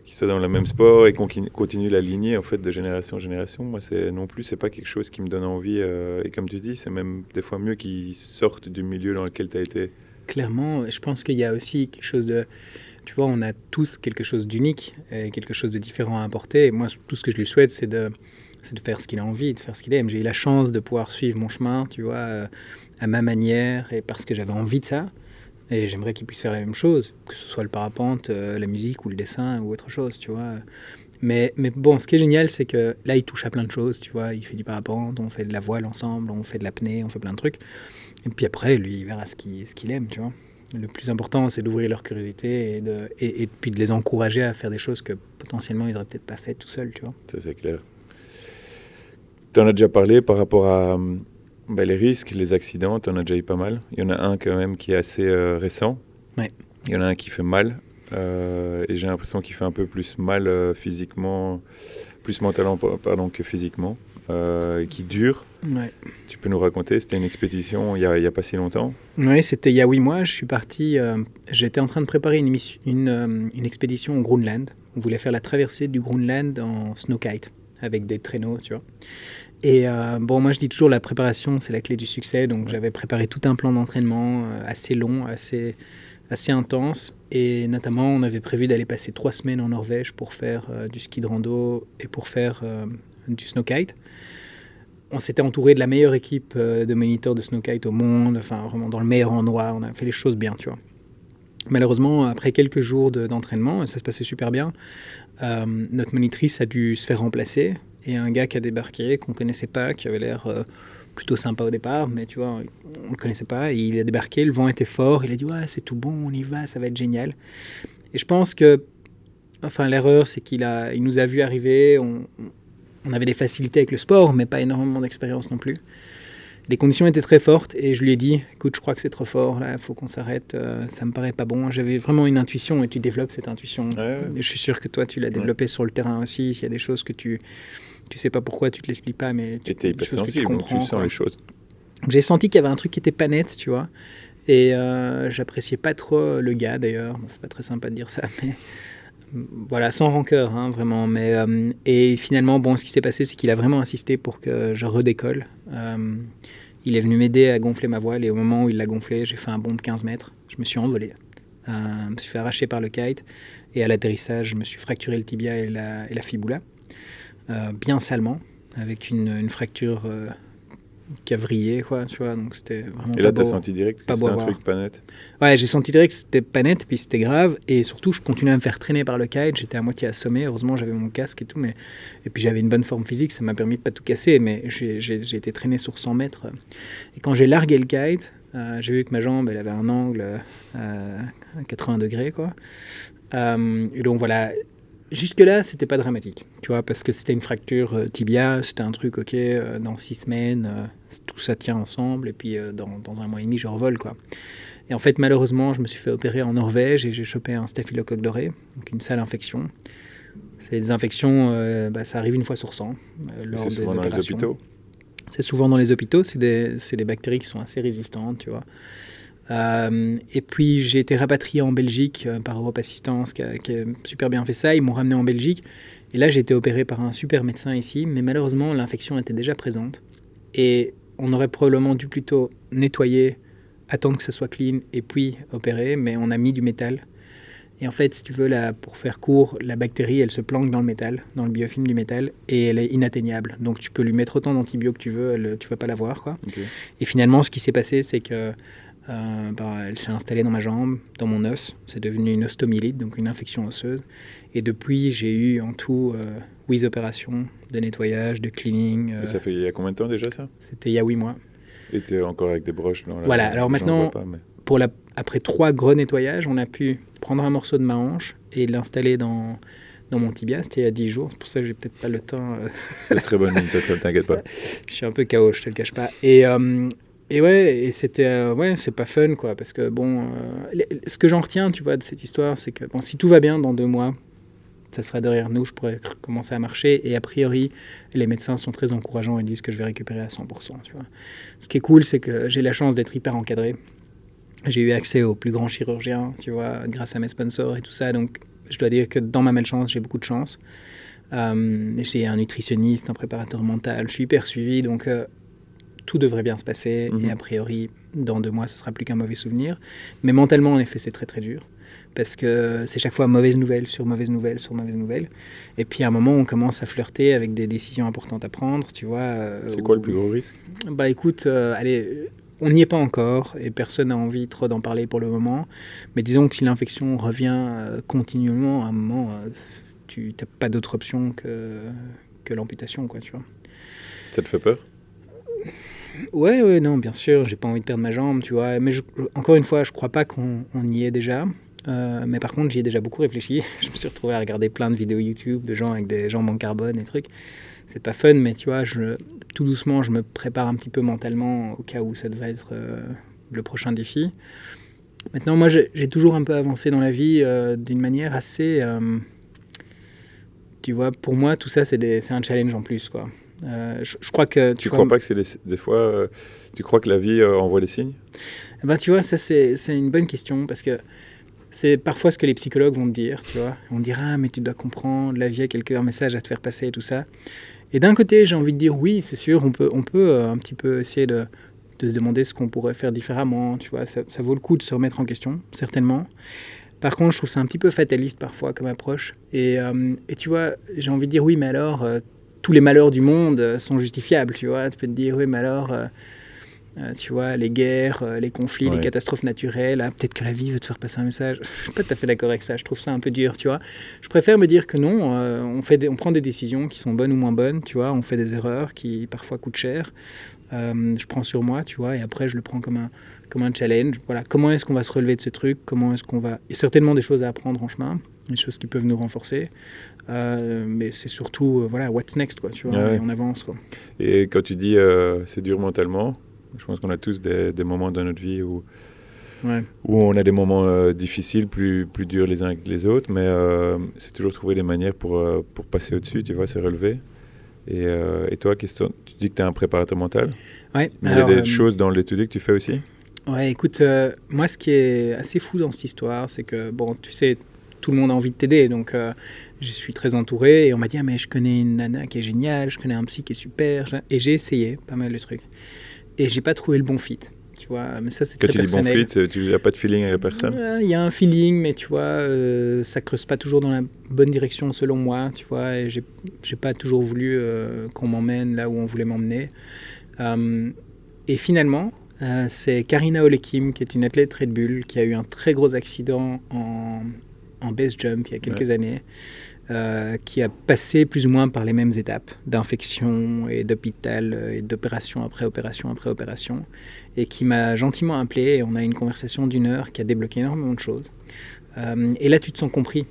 A: qui soit dans le même sport et qu'on continue la lignée en fait de génération en génération. Moi, c'est pas quelque chose qui me donne envie. Et comme tu dis, c'est même des fois mieux qu'ils sortent du milieu dans lequel tu as été.
B: Clairement, je pense qu'il y a aussi quelque chose de... Tu vois, on a tous quelque chose d'unique, quelque chose de différent à apporter. Et moi, tout ce que je lui souhaite, c'est de faire ce qu'il a envie, de faire ce qu'il aime. J'ai eu la chance de pouvoir suivre mon chemin, tu vois, à ma manière et parce que j'avais envie de ça. Et j'aimerais qu'il puisse faire la même chose, que ce soit le parapente, la musique ou le dessin ou autre chose, tu vois. Mais bon, ce qui est génial, c'est que là, il touche à plein de choses, tu vois. Il fait du parapente, on fait de la voile ensemble, on fait de l'apnée, on fait plein de trucs. Et puis après, lui, il verra ce qu'il aime, tu vois. Le plus important, c'est d'ouvrir leur curiosité et puis de les encourager à faire des choses que potentiellement, ils n'auraient peut-être pas faites tout seuls, tu vois.
A: Ça, c'est clair. Tu en as déjà parlé par rapport à... les risques, les accidents, tu en as déjà eu pas mal. Il y en a un quand même qui est assez récent.
B: Ouais.
A: Il y en a un qui fait mal. Et j'ai l'impression qu'il fait un peu plus mal physiquement, plus mentalement que physiquement. Qui dure.
B: Ouais.
A: Tu peux nous raconter, c'était une expédition il y a pas si longtemps?
B: Oui, c'était il y a 8 mois. Je suis parti, j'étais en train de préparer une expédition au Groenland. On voulait faire la traversée du Groenland en snowkite, avec des traîneaux, tu vois. Et moi je dis toujours la préparation c'est la clé du succès, donc j'avais préparé tout un plan d'entraînement assez long, assez intense, et notamment on avait prévu d'aller passer 3 semaines en Norvège pour faire du ski de rando et pour faire du snowkite. on s'était entouré de la meilleure équipe de moniteurs de snowkite au monde, enfin vraiment dans le meilleur endroit, on a fait les choses bien, tu vois. Malheureusement, après quelques jours d'entraînement, ça se passait super bien, notre monitrice a dû se faire remplacer, et un gars qui a débarqué, qu'on ne connaissait pas, qui avait l'air plutôt sympa au départ, mais tu vois, on ne le connaissait pas, et il a débarqué, le vent était fort, il a dit « Ouais, c'est tout bon, on y va, ça va être génial ». Et je pense que, enfin l'erreur, c'est qu'il nous a vu arriver, on avait des facilités avec le sport, mais pas énormément d'expérience non plus. Les conditions étaient très fortes et je lui ai dit « Écoute, je crois que c'est trop fort, là, il faut qu'on s'arrête, ça me paraît pas bon ». J'avais vraiment une intuition et tu développes cette intuition. Ouais. Je suis sûr que toi, tu l'as développée sur le terrain aussi. Il y a des choses que tu sais pas pourquoi, tu te l'expliques pas, mais
A: tu es hypersensible, donc tu sens les choses.
B: J'ai senti qu'il y avait un truc qui était pas net, tu vois. Et j'appréciais pas trop le gars, d'ailleurs. Bon, c'est pas très sympa de dire ça, mais... Voilà, sans rancœur, hein, vraiment. Mais, et finalement, bon, ce qui s'est passé, c'est qu'il a vraiment insisté pour que je redécolle. Il est venu m'aider à gonfler ma voile et au moment où il l'a gonflée, j'ai fait un bond de 15 mètres. Je me suis envolé. Je me suis fait arracher par le kite et à l'atterrissage, je me suis fracturé le tibia et la fibula. Bien salement, avec une fracture qui a vrillé, quoi, tu vois, donc c'était vraiment
A: et là, tu as senti direct que c'était un truc pas net?
B: Ouais, j'ai senti direct que c'était pas net, puis c'était grave, et surtout, je continuais à me faire traîner par le kite, j'étais à moitié assommé, heureusement, j'avais mon casque et tout, et puis j'avais une bonne forme physique, ça m'a permis de pas tout casser, mais j'ai été traîné sur 100 mètres, et quand j'ai largué le kite, j'ai vu que ma jambe, elle avait un angle à 80 degrés, quoi, et donc voilà. Jusque-là, c'était pas dramatique, tu vois, parce que c'était une fracture tibia, c'était un truc, ok, dans 6 semaines, tout ça tient ensemble, et puis dans un mois et demi, je revole, quoi. Et en fait, malheureusement, je me suis fait opérer en Norvège et j'ai chopé un staphylocoque doré, donc une sale infection. Ces infections, ça arrive une fois sur 100 lors des opérations. C'est souvent dans les hôpitaux? C'est souvent dans les hôpitaux, c'est des bactéries qui sont assez résistantes, tu vois. Et puis j'ai été rapatrié en Belgique par Europe Assistance qui a super bien fait ça. Ils m'ont ramené en Belgique et là j'ai été opéré par un super médecin ici, mais malheureusement l'infection était déjà présente et on aurait probablement dû plutôt nettoyer, attendre que ça soit clean et puis opérer, mais on a mis du métal. Et en fait, si tu veux, pour faire court, la bactérie, elle se planque dans le métal, dans le biofilm du métal, et elle est inatteignable. Donc tu peux lui mettre autant d'antibio que tu veux, tu ne vas pas la voir, quoi. Okay. Et finalement, ce qui s'est passé, c'est que elle s'est installée dans ma jambe, dans mon os. C'est devenu une ostomyélite, donc une infection osseuse. Et depuis, j'ai eu en tout 8 opérations de nettoyage, de cleaning.
A: Et ça fait il y a combien de temps déjà ça?
B: C'était il y a 8 mois.
A: Et tu es encore avec des broches dans la...
B: Voilà, alors maintenant, après 3 gros nettoyages, on a pu prendre un morceau de ma hanche et l'installer dans mon tibia. C'était il y a 10 jours, c'est pour ça que j'ai peut-être pas le temps.
A: C'est très bonne mine, t'inquiète pas.
B: Je suis un peu KO, je te le cache pas. Et ouais, et c'était, c'est pas fun, quoi, parce que bon, ce que j'en retiens, tu vois, de cette histoire, c'est que bon, si tout va bien dans 2 mois, ça sera derrière nous, je pourrais commencer à marcher, et a priori, les médecins sont très encourageants et disent que je vais récupérer à 100%, tu vois. Ce qui est cool, c'est que j'ai la chance d'être hyper encadré. J'ai eu accès aux plus grands chirurgiens, tu vois, grâce à mes sponsors et tout ça, donc je dois dire que dans ma malchance, j'ai beaucoup de chance. J'ai un nutritionniste, un préparateur mental, je suis hyper suivi, donc... tout devrait bien se passer et a priori, dans 2 mois, ce sera plus qu'un mauvais souvenir. Mais mentalement, en effet, c'est très très dur parce que c'est chaque fois mauvaise nouvelle sur mauvaise nouvelle sur mauvaise nouvelle. Et puis à un moment, on commence à flirter avec des décisions importantes à prendre, tu vois.
A: C'est quoi le plus gros risque?
B: Bah écoute, allez, on n'y est pas encore et personne n'a envie trop d'en parler pour le moment. Mais disons que si l'infection revient continuellement, à un moment, tu n'as pas d'autre option que l'amputation, quoi, tu vois.
A: Ça te fait peur?
B: Ouais, non, bien sûr, j'ai pas envie de perdre ma jambe, tu vois. Mais encore une fois, je crois pas qu'on y est déjà. Mais par contre, j'y ai déjà beaucoup réfléchi. Je me suis retrouvé à regarder plein de vidéos YouTube de gens avec des jambes en carbone et trucs. C'est pas fun, mais tu vois, tout doucement, je me prépare un petit peu mentalement au cas où ça devrait être le prochain défi. Maintenant, moi, j'ai toujours un peu avancé dans la vie d'une manière assez... tu vois, pour moi, tout ça, c'est un challenge en plus, quoi. Je crois que...
A: Tu crois pas que c'est des fois... tu crois que la vie envoie des signes?
B: Ben, tu vois, ça, c'est une bonne question, parce que c'est parfois ce que les psychologues vont te dire, tu vois. On te dira, mais tu dois comprendre, la vie a quelques messages à te faire passer et tout ça. Et d'un côté, j'ai envie de dire, oui, c'est sûr, on peut un petit peu essayer de se demander ce qu'on pourrait faire différemment, tu vois. Ça vaut le coup de se remettre en question, certainement. Par contre, je trouve ça un petit peu fataliste parfois comme approche. Et tu vois, j'ai envie de dire, oui, mais alors... tous les malheurs du monde sont justifiables, tu vois. Tu peux te dire, oui, mais alors, tu vois, les guerres, les conflits, les catastrophes naturelles, peut-être que la vie veut te faire passer un message. Je suis pas tout à fait d'accord avec ça, je trouve ça un peu dur, tu vois. Je préfère me dire que non, on prend des décisions qui sont bonnes ou moins bonnes, tu vois, on fait des erreurs qui parfois coûtent cher. Je prends sur moi, tu vois, et après je le prends comme un challenge. Voilà, comment est-ce qu'on va se relever de ce truc? Comment est-ce qu'on va... Il y a certainement des choses à apprendre en chemin, des choses qui peuvent nous renforcer. Mais c'est surtout, voilà, what's next, quoi, tu vois, et on avance, quoi.
A: Et quand tu dis c'est dur mentalement, je pense qu'on a tous des moments dans notre vie où on a des moments difficiles, plus durs les uns que les autres, mais c'est toujours trouver des manières pour passer au-dessus, tu vois, se relever. Et toi, tu dis que tu es un préparateur mental.
B: Ouais.
A: Mais il y a des choses dans l'étude que tu fais aussi.
B: Ouais, écoute, moi, ce qui est assez fou dans cette histoire, c'est que, bon, tu sais, tout le monde a envie de t'aider, donc je suis très entouré, et on m'a dit, ah, mais je connais une nana qui est géniale, je connais un psy qui est super, et j'ai essayé pas mal de trucs. Et j'ai pas trouvé le bon fit. Tu vois, mais ça, c'est très personnel.
A: Quand tu dis bon fit, tu n'as pas de feeling avec la personne?
B: Il y a un feeling, mais tu vois, ça creuse pas toujours dans la bonne direction selon moi, tu vois, et j'ai pas toujours voulu qu'on m'emmène là où on voulait m'emmener. Et finalement, c'est Karina Olekim, qui est une athlète Red Bull, qui a eu un très gros accident en base jump il y a quelques années, qui a passé plus ou moins par les mêmes étapes d'infection et d'hôpital et d'opération après opération après opération, et qui m'a gentiment appelé, et on a eu une conversation d'1 heure qui a débloqué énormément de choses. Et là, tu te sens compris.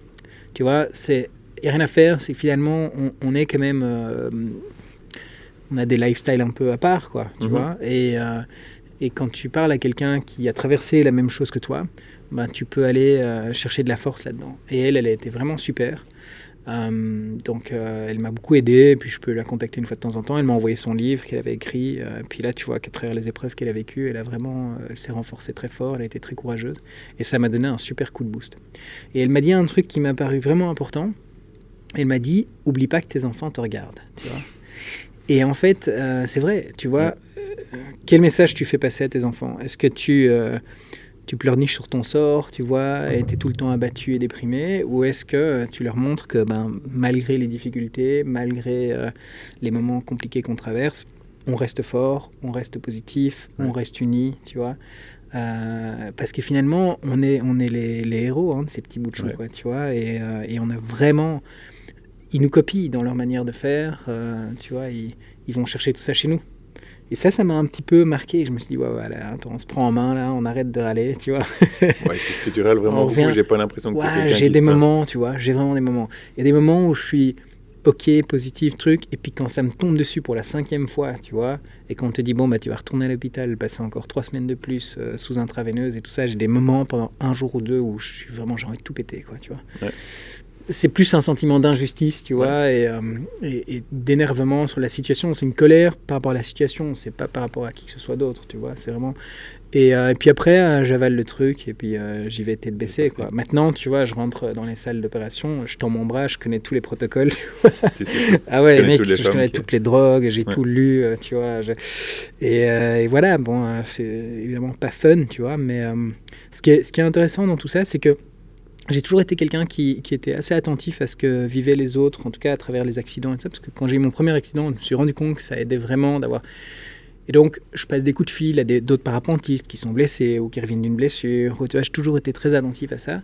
B: Tu vois, il n'y a rien à faire, c'est que finalement, on est quand même... on a des lifestyles un peu à part, quoi, tu vois. Et quand tu parles à quelqu'un qui a traversé la même chose que toi, ben, tu peux aller chercher de la force là-dedans. Et elle a été vraiment super. Donc elle m'a beaucoup aidé, puis je peux la contacter une fois de temps en temps. Elle m'a envoyé son livre qu'elle avait écrit, puis là tu vois qu'à travers les épreuves qu'elle a vécues, elle s'est renforcée très fort, elle a été très courageuse, et ça m'a donné un super coup de boost. Et elle m'a dit un truc qui m'a paru vraiment important. Elle m'a dit, oublie pas que tes enfants te regardent, tu vois. Et en fait, c'est vrai, tu vois, quel message tu fais passer à tes enfants? Est-ce que tu pleurniches sur ton sort, tu vois, et tu es tout le temps abattu et déprimé, ou est-ce que tu leur montres que malgré les difficultés, malgré les moments compliqués qu'on traverse, on reste fort, on reste positif, on reste unis, tu vois, parce que finalement, on est les héros de ces petits bouts de chou, quoi, tu vois, et on a vraiment... Ils nous copient dans leur manière de faire, tu vois, ils vont chercher tout ça chez nous. Et ça m'a un petit peu marqué. Je me suis dit, voilà, attends, on se prend en main, là, on arrête de râler, tu vois.
A: C'est ce que tu râles vraiment beaucoup. J'ai pas l'impression que tu es quelqu'un
B: j'ai des moments, tu vois, j'ai vraiment des moments. Il y a des moments où je suis OK, positif, truc, et puis quand ça me tombe dessus pour la 5e fois, tu vois, et qu'on te dit, bon, tu vas retourner à l'hôpital, passer encore 3 semaines de plus sous intraveineuse et tout ça, j'ai des moments pendant 1 jour ou 2 où j'ai envie de tout péter, quoi, tu vois. Ouais. C'est plus un sentiment d'injustice, tu vois, et d'énervement sur la situation. C'est une colère par rapport à la situation, c'est pas par rapport à qui que ce soit d'autre, tu vois. C'est vraiment... Et puis après, j'avale le truc, et puis j'y vais tête baissée, quoi. Maintenant, tu vois, je rentre dans les salles d'opération, je tends mon bras, je connais tous les protocoles. Tu sais, ah ouais, mec, je connais toutes les drogues, j'ai tout lu, tu vois. Et voilà, bon, c'est évidemment pas fun, tu vois, mais ce qui est intéressant dans tout ça, c'est que j'ai toujours été quelqu'un qui était assez attentif à ce que vivaient les autres, en tout cas à travers les accidents et tout ça, parce que quand j'ai eu mon premier accident, je me suis rendu compte que ça aidait vraiment d'avoir... Et donc, je passe des coups de fil à d'autres parapentistes qui sont blessés ou qui reviennent d'une blessure. Tu vois, j'ai toujours été très attentif à ça.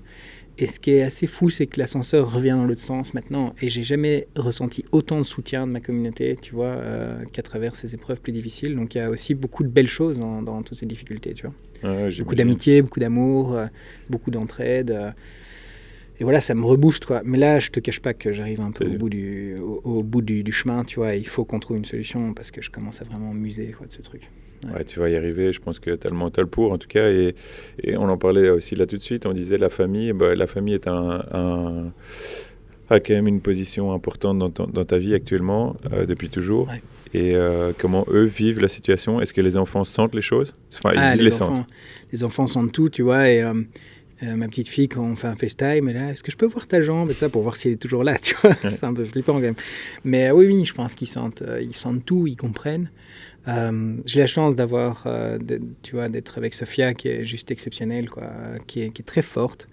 B: Et ce qui est assez fou, c'est que l'ascenseur revient dans l'autre sens maintenant. Et j'ai jamais ressenti autant de soutien de ma communauté, tu vois, qu'à travers ces épreuves plus difficiles. Donc, il y a aussi beaucoup de belles choses dans toutes ces difficultés, tu vois. Beaucoup d'amitié, beaucoup d'amour, beaucoup d'entraide. Et voilà, ça me rebooste, quoi. Mais là, je te cache pas que j'arrive un peu au bout du chemin, tu vois. Il faut qu'on trouve une solution parce que je commence à vraiment m'user, quoi, de ce truc.
A: Ouais, tu vas y arriver. Je pense que tu as le mental pour, en tout cas. Et on en parlait aussi là tout de suite. On disait la famille. La famille est a quand même une position importante dans ta vie actuellement, depuis toujours. Ouais. Et comment eux vivent la situation? Est-ce que les enfants sentent les choses? Enfin, ils les sentent.
B: Les enfants sentent tout, tu vois. Et ma petite fille, quand on fait un FaceTime, elle est là, est-ce que je peux voir ta jambe et ça pour voir si elle est toujours là, tu vois. Ouais. C'est un peu flippant quand même. Mais oui, je pense qu'ils sentent tout, ils comprennent. J'ai la chance d'avoir, tu vois, d'être avec Sophia qui est juste exceptionnelle, quoi, qui est très forte,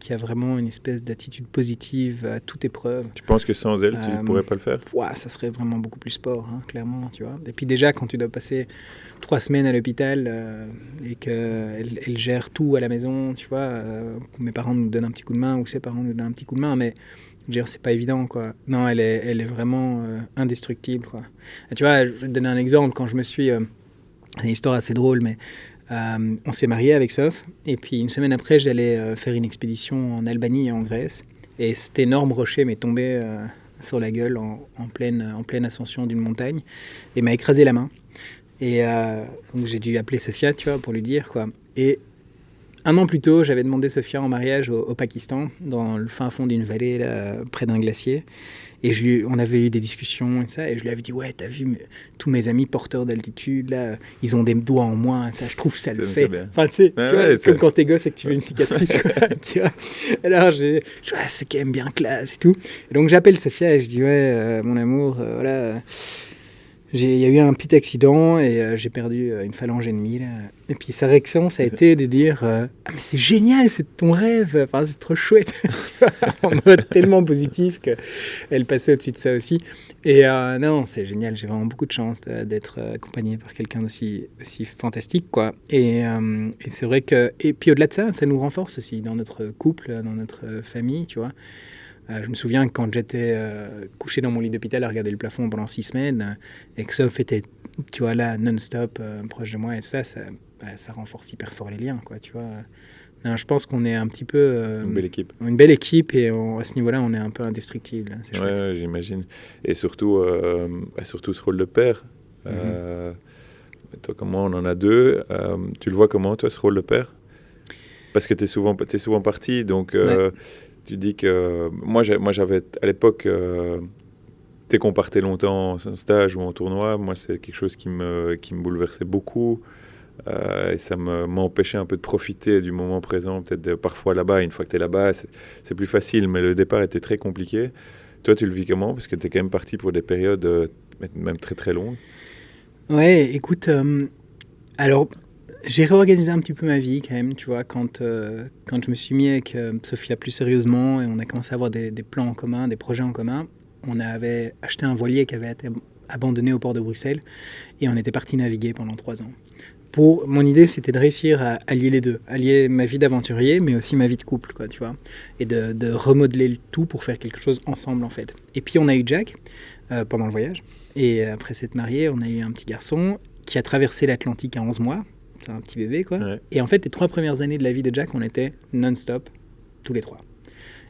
B: qui a vraiment une espèce d'attitude positive à toute épreuve.
A: Tu penses que sans elle, tu ne pourrais pas le faire?
B: Ouais, ça serait vraiment beaucoup plus sport, hein, clairement, tu vois. Et puis déjà, quand tu dois passer 3 semaines à l'hôpital et qu'elle gère tout à la maison, tu vois, mes parents nous donnent un petit coup de main ou ses parents nous donnent un petit coup de main, mais je veux dire, c'est pas évident, quoi. Non, elle est vraiment indestructible, quoi. Et tu vois, je vais te donner un exemple. Quand je me suis... c'est une histoire assez drôle, mais on s'est mariés avec Soph. Et puis, une semaine après, j'allais faire une expédition en Albanie et en Grèce. Et cet énorme rocher m'est tombé sur la gueule en pleine ascension d'une montagne et m'a écrasé la main. Et donc, j'ai dû appeler Sophia, tu vois, pour lui dire, quoi. Et 1 an plus tôt, j'avais demandé Sophia en mariage au Pakistan, dans le fin fond d'une vallée, là, près d'un glacier. Et on avait eu des discussions et ça, et je lui avais dit, ouais, t'as vu, tous mes amis porteurs d'altitude, là, ils ont des doigts en moins, ça, je trouve, ça le fait. Enfin, tu sais, c'est comme quand t'es gosse et que tu veux une cicatrice, quoi, tu vois. Alors, c'est quand même bien classe et tout. Et donc, j'appelle Sophia et je dis, ouais, mon amour, voilà... Il y a eu un petit accident et j'ai perdu une phalange ennemie. Là. Et puis sa réaction, ça a été de dire ah, mais c'est génial, c'est ton rêve, enfin, c'est trop chouette. En mode tellement positif qu'elle passait au-dessus de ça aussi. Et non, c'est génial, j'ai vraiment beaucoup de chance d'être accompagné par quelqu'un d'aussi fantastique, quoi. Et c'est vrai que. Et puis au-delà de ça, ça nous renforce aussi dans notre couple, dans notre famille, tu vois. Je me souviens que quand j'étais couché dans mon lit d'hôpital à regarder le plafond pendant 6 semaines et que Soph était, tu vois, là, non-stop, proche de moi, et ça renforce hyper fort les liens, quoi, tu vois. Non, je pense qu'on est un petit peu...
A: une belle équipe.
B: Une belle équipe et à ce niveau-là, on est un peu indestructible. Hein, c'est chouette.
A: Ouais, j'imagine. Et surtout ce rôle de père. Toi, comme moi, on en a 2. Tu le vois comment, toi, ce rôle de père? Parce que t'es souvent parti, donc... Tu dis que moi j'avais à l'époque, dès qu'on partait longtemps en stage ou en tournoi, moi c'est quelque chose qui me bouleversait beaucoup et ça m'empêchait un peu de profiter du moment présent, peut-être parfois là-bas. Une fois que tu es là-bas, c'est plus facile, mais le départ était très compliqué. Toi, tu le vis comment? Parce que tu es quand même parti pour des périodes même très très longues.
B: Ouais, écoute, alors... J'ai réorganisé un petit peu ma vie quand même, tu vois, quand je me suis mis avec Sophia plus sérieusement et on a commencé à avoir des plans en commun, des projets en commun. On avait acheté un voilier qui avait été abandonné au port de Bruxelles et on était parti naviguer pendant 3 ans. Mon idée, c'était de réussir à allier les deux, allier ma vie d'aventurier, mais aussi ma vie de couple, quoi, tu vois, et de remodeler le tout pour faire quelque chose ensemble, en fait. Et puis on a eu Jack pendant le voyage, et après s'être marié, on a eu un petit garçon qui a traversé l'Atlantique à 11 mois. C'est un petit bébé, quoi. Ouais. Et en fait, les 3 premières années de la vie de Jack, on était non-stop, tous les 3.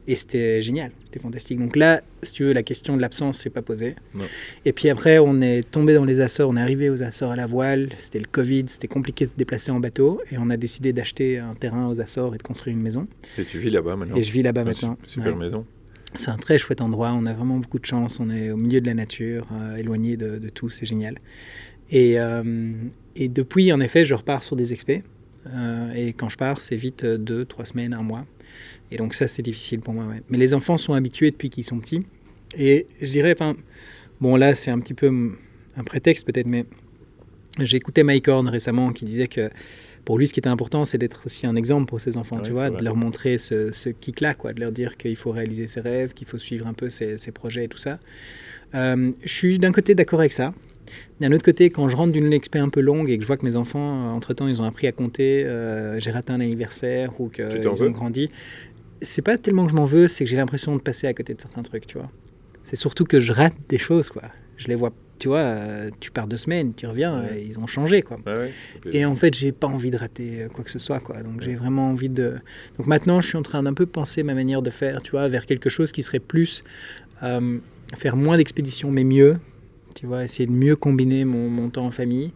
B: Et c'était génial, c'était fantastique. Donc là, si tu veux, la question de l'absence s'est pas posée. Non. Et puis après, on est tombé dans les Açores, on est arrivé aux Açores à la voile, c'était le Covid, c'était compliqué de se déplacer en bateau, et on a décidé d'acheter un terrain aux Açores et de construire une maison.
A: Et tu vis là-bas maintenant?
B: Et je vis là-bas maintenant.
A: Super maison.
B: C'est un très chouette endroit, on a vraiment beaucoup de chance, on est au milieu de la nature, éloigné de tout, c'est génial. Et depuis, en effet, je repars sur des expés. Et quand je pars, c'est vite 2, 3 semaines, 1 mois. Et donc ça, c'est difficile pour moi. Ouais. Mais les enfants sont habitués depuis qu'ils sont petits. Et je dirais, bon là, c'est un petit peu un prétexte peut-être, mais j'ai écouté Mike Horn récemment qui disait que pour lui, ce qui était important, c'est d'être aussi un exemple pour ses enfants, tu vois, de leur montrer ce kick-là, quoi, de leur dire qu'il faut réaliser ses rêves, qu'il faut suivre un peu ses projets et tout ça. Je suis d'un côté d'accord avec ça. D'un autre côté, quand je rentre d'une expé un peu longue et que je vois que mes enfants, entre-temps, ils ont appris à compter, j'ai raté un anniversaire ou qu'ils ont grandi, c'est pas tellement que je m'en veux, c'est que j'ai l'impression de passer à côté de certains trucs, tu vois. C'est surtout que je rate des choses, quoi. Je les vois, tu vois, tu pars 2 semaines, tu reviens, ils ont changé, quoi. Et en fait, j'ai pas envie de rater quoi que ce soit, quoi. Donc j'ai vraiment envie de... Donc maintenant, je suis en train d'un peu penser ma manière de faire, tu vois, vers quelque chose qui serait plus... faire moins d'expéditions, mais mieux. Tu vois, essayer de mieux combiner mon temps en famille,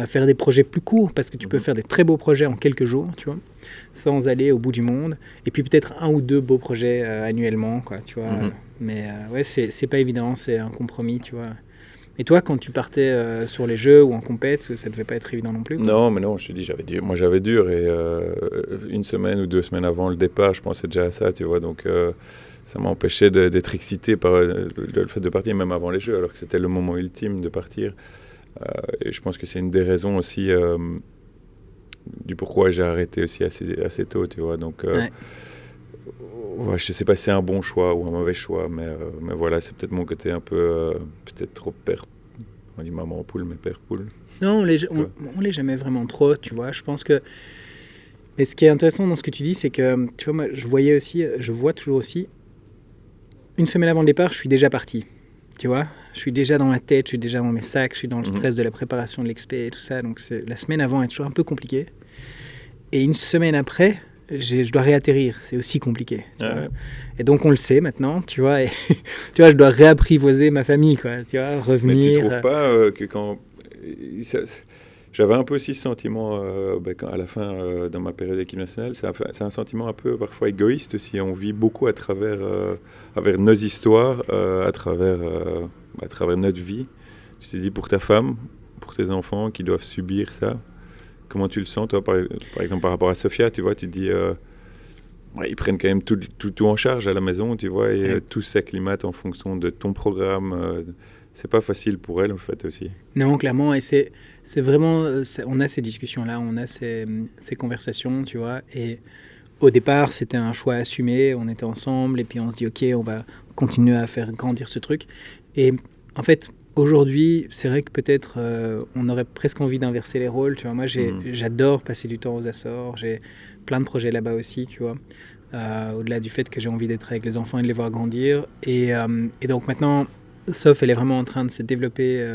B: faire des projets plus courts, parce que tu peux faire des très beaux projets en quelques jours, tu vois, sans aller au bout du monde. Et puis peut-être 1 ou 2 beaux projets annuellement, quoi, tu vois. Mais ouais, c'est pas évident, c'est un compromis, tu vois. Et toi, quand tu partais sur les jeux ou en compète, ça devait pas être évident non plus, quoi.
A: Non, mais non, je te dis, j'avais dur. Et 1 semaine ou 2 semaines avant le départ, je pensais déjà à ça, tu vois, donc... ça m'empêchait d'être excité par le fait de partir, même avant les Jeux, alors que c'était le moment ultime de partir. Et je pense que c'est une des raisons aussi du pourquoi j'ai arrêté aussi assez tôt, tu vois. Donc, ouais, je ne sais pas si c'est un bon choix ou un mauvais choix, mais voilà, c'est peut-être mon côté un peu, peut-être trop père. On dit maman poule, mais père poule.
B: Non, on l'est jamais vraiment trop, tu vois. Je pense que... Et ce qui est intéressant dans ce que tu dis, c'est que, tu vois, moi, je vois toujours aussi, une semaine avant le départ, je suis déjà parti, tu vois. Je suis déjà dans ma tête, je suis déjà dans mes sacs, je suis dans le stress de la préparation de l'expé et tout ça. Donc, la semaine avant est toujours un peu compliquée. Et une semaine après, je dois réatterrir. C'est aussi compliqué. Tu vois. Et donc, on le sait maintenant, tu vois. Et, tu vois, je dois réapprivoiser ma famille, quoi. Tu vois, revenir.
A: Mais tu trouves pas que quand... J'avais un peu aussi ce sentiment à la fin, dans ma période d'équipe nationale, c'est un sentiment un peu parfois égoïste aussi. On vit beaucoup à travers nos histoires, à travers notre vie. Tu te dis pour ta femme, pour tes enfants qui doivent subir ça, comment tu le sens toi par exemple par rapport à Sophia, tu vois, tu te dis ils prennent quand même tout en charge à la maison, tu vois, et tout s'acclimate en fonction de ton programme. C'est pas facile pour elle en fait aussi.
B: Non, clairement, et c'est vraiment, on a ces discussions-là, on a ces conversations, tu vois, et au départ, c'était un choix assumé, on était ensemble, et puis on se dit, ok, on va continuer à faire grandir ce truc. Et en fait, aujourd'hui, c'est vrai que peut-être on aurait presque envie d'inverser les rôles, tu vois. Moi, j'adore passer du temps aux Açores, j'ai plein de projets là-bas aussi, tu vois. Au-delà du fait que j'ai envie d'être avec les enfants et de les voir grandir. Et donc maintenant, Soph, elle est vraiment en train de se développer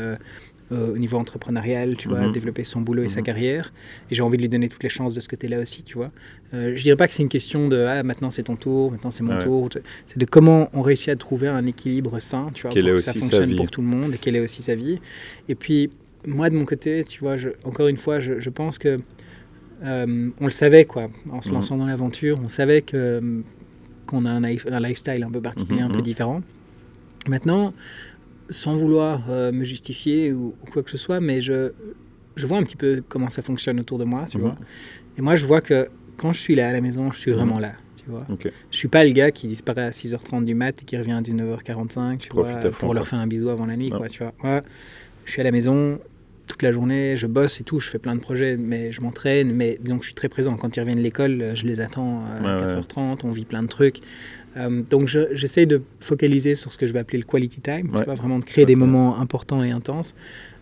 B: au niveau entrepreneurial, tu vois, développer son boulot et sa carrière. Et j'ai envie de lui donner toutes les chances de ce côté-là aussi, tu vois. Je dirais pas que c'est une question de maintenant c'est ton tour, maintenant c'est mon tour. C'est de comment on réussit à trouver un équilibre sain, tu vois, pour que ça fonctionne pour tout le monde et quelle est aussi sa vie. Et puis moi de mon côté, tu vois, encore une fois, je pense que on le savait, quoi, en se lançant dans l'aventure, on savait qu'on a un lifestyle un peu particulier, un peu différent. Maintenant, sans vouloir me justifier ou quoi que ce soit, mais je vois un petit peu comment ça fonctionne autour de moi, tu vois. Et moi, je vois que quand je suis là à la maison, je suis vraiment là, tu vois. Je suis pas le gars qui disparaît à 6h30 du mat et qui revient à 19h45, tu vois, pour leur faire un bisou avant la nuit, quoi, tu vois. Moi, je suis à la maison toute la journée, je bosse et tout, je fais plein de projets, mais je m'entraîne, mais disons que je suis très présent. Quand ils reviennent de l'école, je les attends à 4h30, on vit plein de trucs. Donc j'essaie de focaliser sur ce que je vais appeler le quality time, tu vois, vraiment de créer des moments importants et intenses.